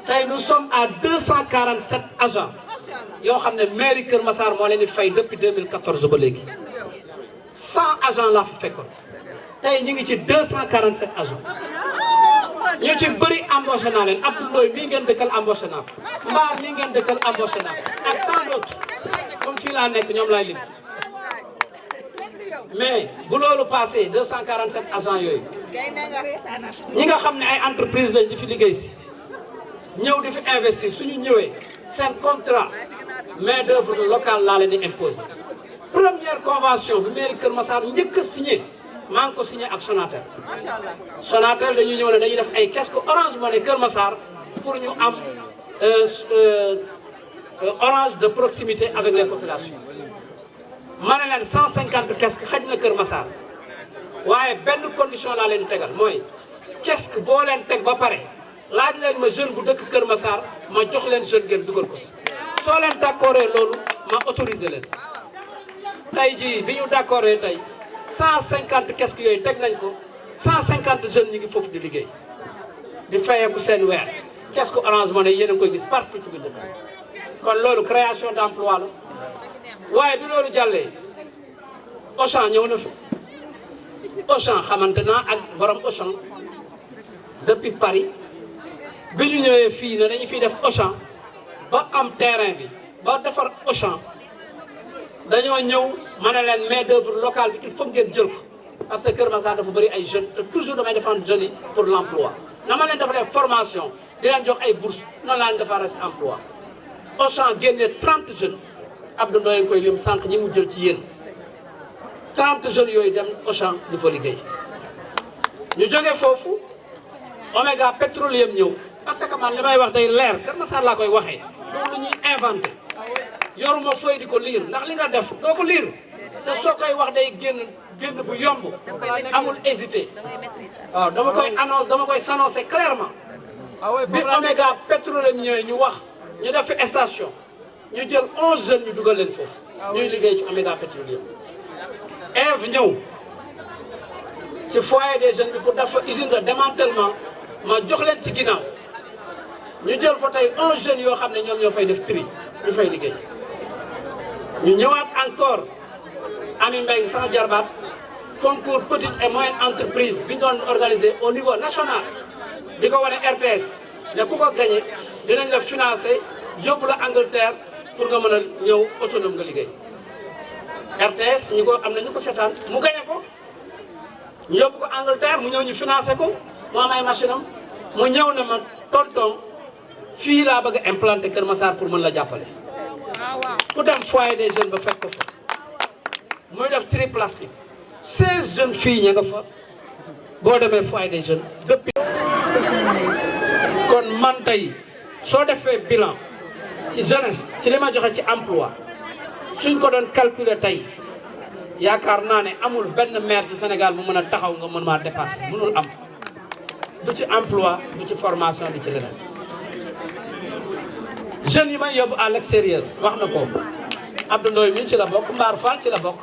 S17: tey nous sommes à 247 agents yoo xam ne mairie Kër Massar moo leen di fay depuis 2014 ba léegi 100 agents laa fi fekkoon tey ñu ngi ci 247 agents ñu ci bëri embauché naa leen Abdou Ndoye mii ngeen dëkkal embauché naa ko Mbaar mii ngeen dëkkal embauché naa ko ak tant d'autres comme fii laa nekk ñoom laay lim mais bu loolu passé 247 agents yooyu ñi nga xam ne ay entreprise lañ di fi liggéey si ñëw di fi investir suñu ñëwee seen contrat main d'œuvre locale laa leen di imposer première convention bi mairie Kër Massar njëkk a signé maa ngi ko signé ak Sonatel Sonatel dañuy ñëw ne dañuy def ay casque Orange Money Kër Massar pour ñu am orange de proximité avec les populations ma ne leen 150 casque xaj na Kër Massar waaye benn condition laa leen tegal mooy casque boo leen teg ba pare laaj leen ma jeune bu dëkk Kër Massar ma jox leen jeune ngeen dugal ko si soo leen d'accordé loolu ma autorisé leen tey jii bi ñu d'accordé tey 150 casque yooyu teg nañ ko 150 jeunes ñi ngi foofu di liggéey di fayeeku seen weer casque Orange Money yéen a ngi koy gis partout ci biir dëkk kon loolu création d'emploi la waaye bi loolu jàllee Auchan ñëw na fi Auchan xamante naa ak borom Auchan depuis Paris bi ñu ñëwee fii ne dañu fiy def Auchan ba am terrain bi ba defar Auchan dañoo ñëw ma ne leen main d'œuvre locale bi il faut ngeen jël ko parce que Kër Massar dafa bëri ay jeunes te toujours damay défendre jeunes yi pour l'emploi na ma leen dafa def formation di leen jox ay bourses noonu laa leen dafa res emploi Auchan génne 30 jeunes Abdou Ndoye nga koy lim sànq ñi mu jël ci yéen 30 jeunes yooyu dem Auchan di fa liggéey ñu jógee foofu Omega Petroleum ñëw parce que man li may wax day leer Kër Massar laa koy waxee loolu lu ñuy inventé yoruma fooy di ko liir ndax li nga def doo ko liir te soo koy wax day génn bu yomb amul hésité waaw dama koy annonce dama koy s'annoncer clairement bi Omega Petroleum ñëwee ñu wax ñu def fi station ñu jël 11 jeunes ñu dugal leen foofu ñuy liggéey ci Omega Petroleum Eve ñëw si foyer des jeunes bi pour def fa usine de démantèlement ma jox leen ci ginnaaw ñu jël fa tey 11 jeunes yoo xam ne ñoom ñoo fay def tri ñu fay liggéey ñu ñëwaat encore Ami Mbengue sama jarbaat concours petite et moyenne entreprise bi ñu doon organisé au niveau national di ko wane RTS ne ku ko gagné dinañ la financer yóbbu la Angleterre pour nga mën a ñëw autonome nga liggéey RTS ñu ko am na ñu ko seetaan mu gagné ko ñu yóbbu ko Angleterre mu ñëw ñu financé ko mu am ay machine am mu ñëw na ma tonton fii laa bëgg a implanter Kër Massar pour mën la jàppale ku dem foyer des jeunes ba fekk ko fa muy def tri plastique 16 jeunes filles ña nga fa boo demee foyer des jeunes depuis kon man tey soo defee bilan ci jeunesse ci li ma joxe ci emploi suñ ko doon calculer tey yaakaar naa ne amul benn maire ci Sénégal bu mën a taxaw nga mën maa dépasser mënul am du ci emploi du ci formation du ci leneen jeunes yi may yóbbu à l'extérieur wax na ko Abdou Ndoye mi ci la bokk Mbaar Fall ci la bokk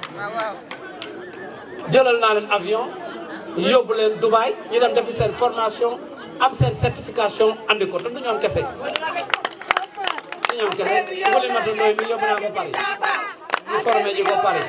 S17: jëlal naa leen avion yóbbu leen Dubaï ñu dem defi seen formation am seen certification andi ko te du ñoom kese du ñoom kese Oulimata Ndoye mi yóbbu naa ko Paris ñu formé ji ko Paris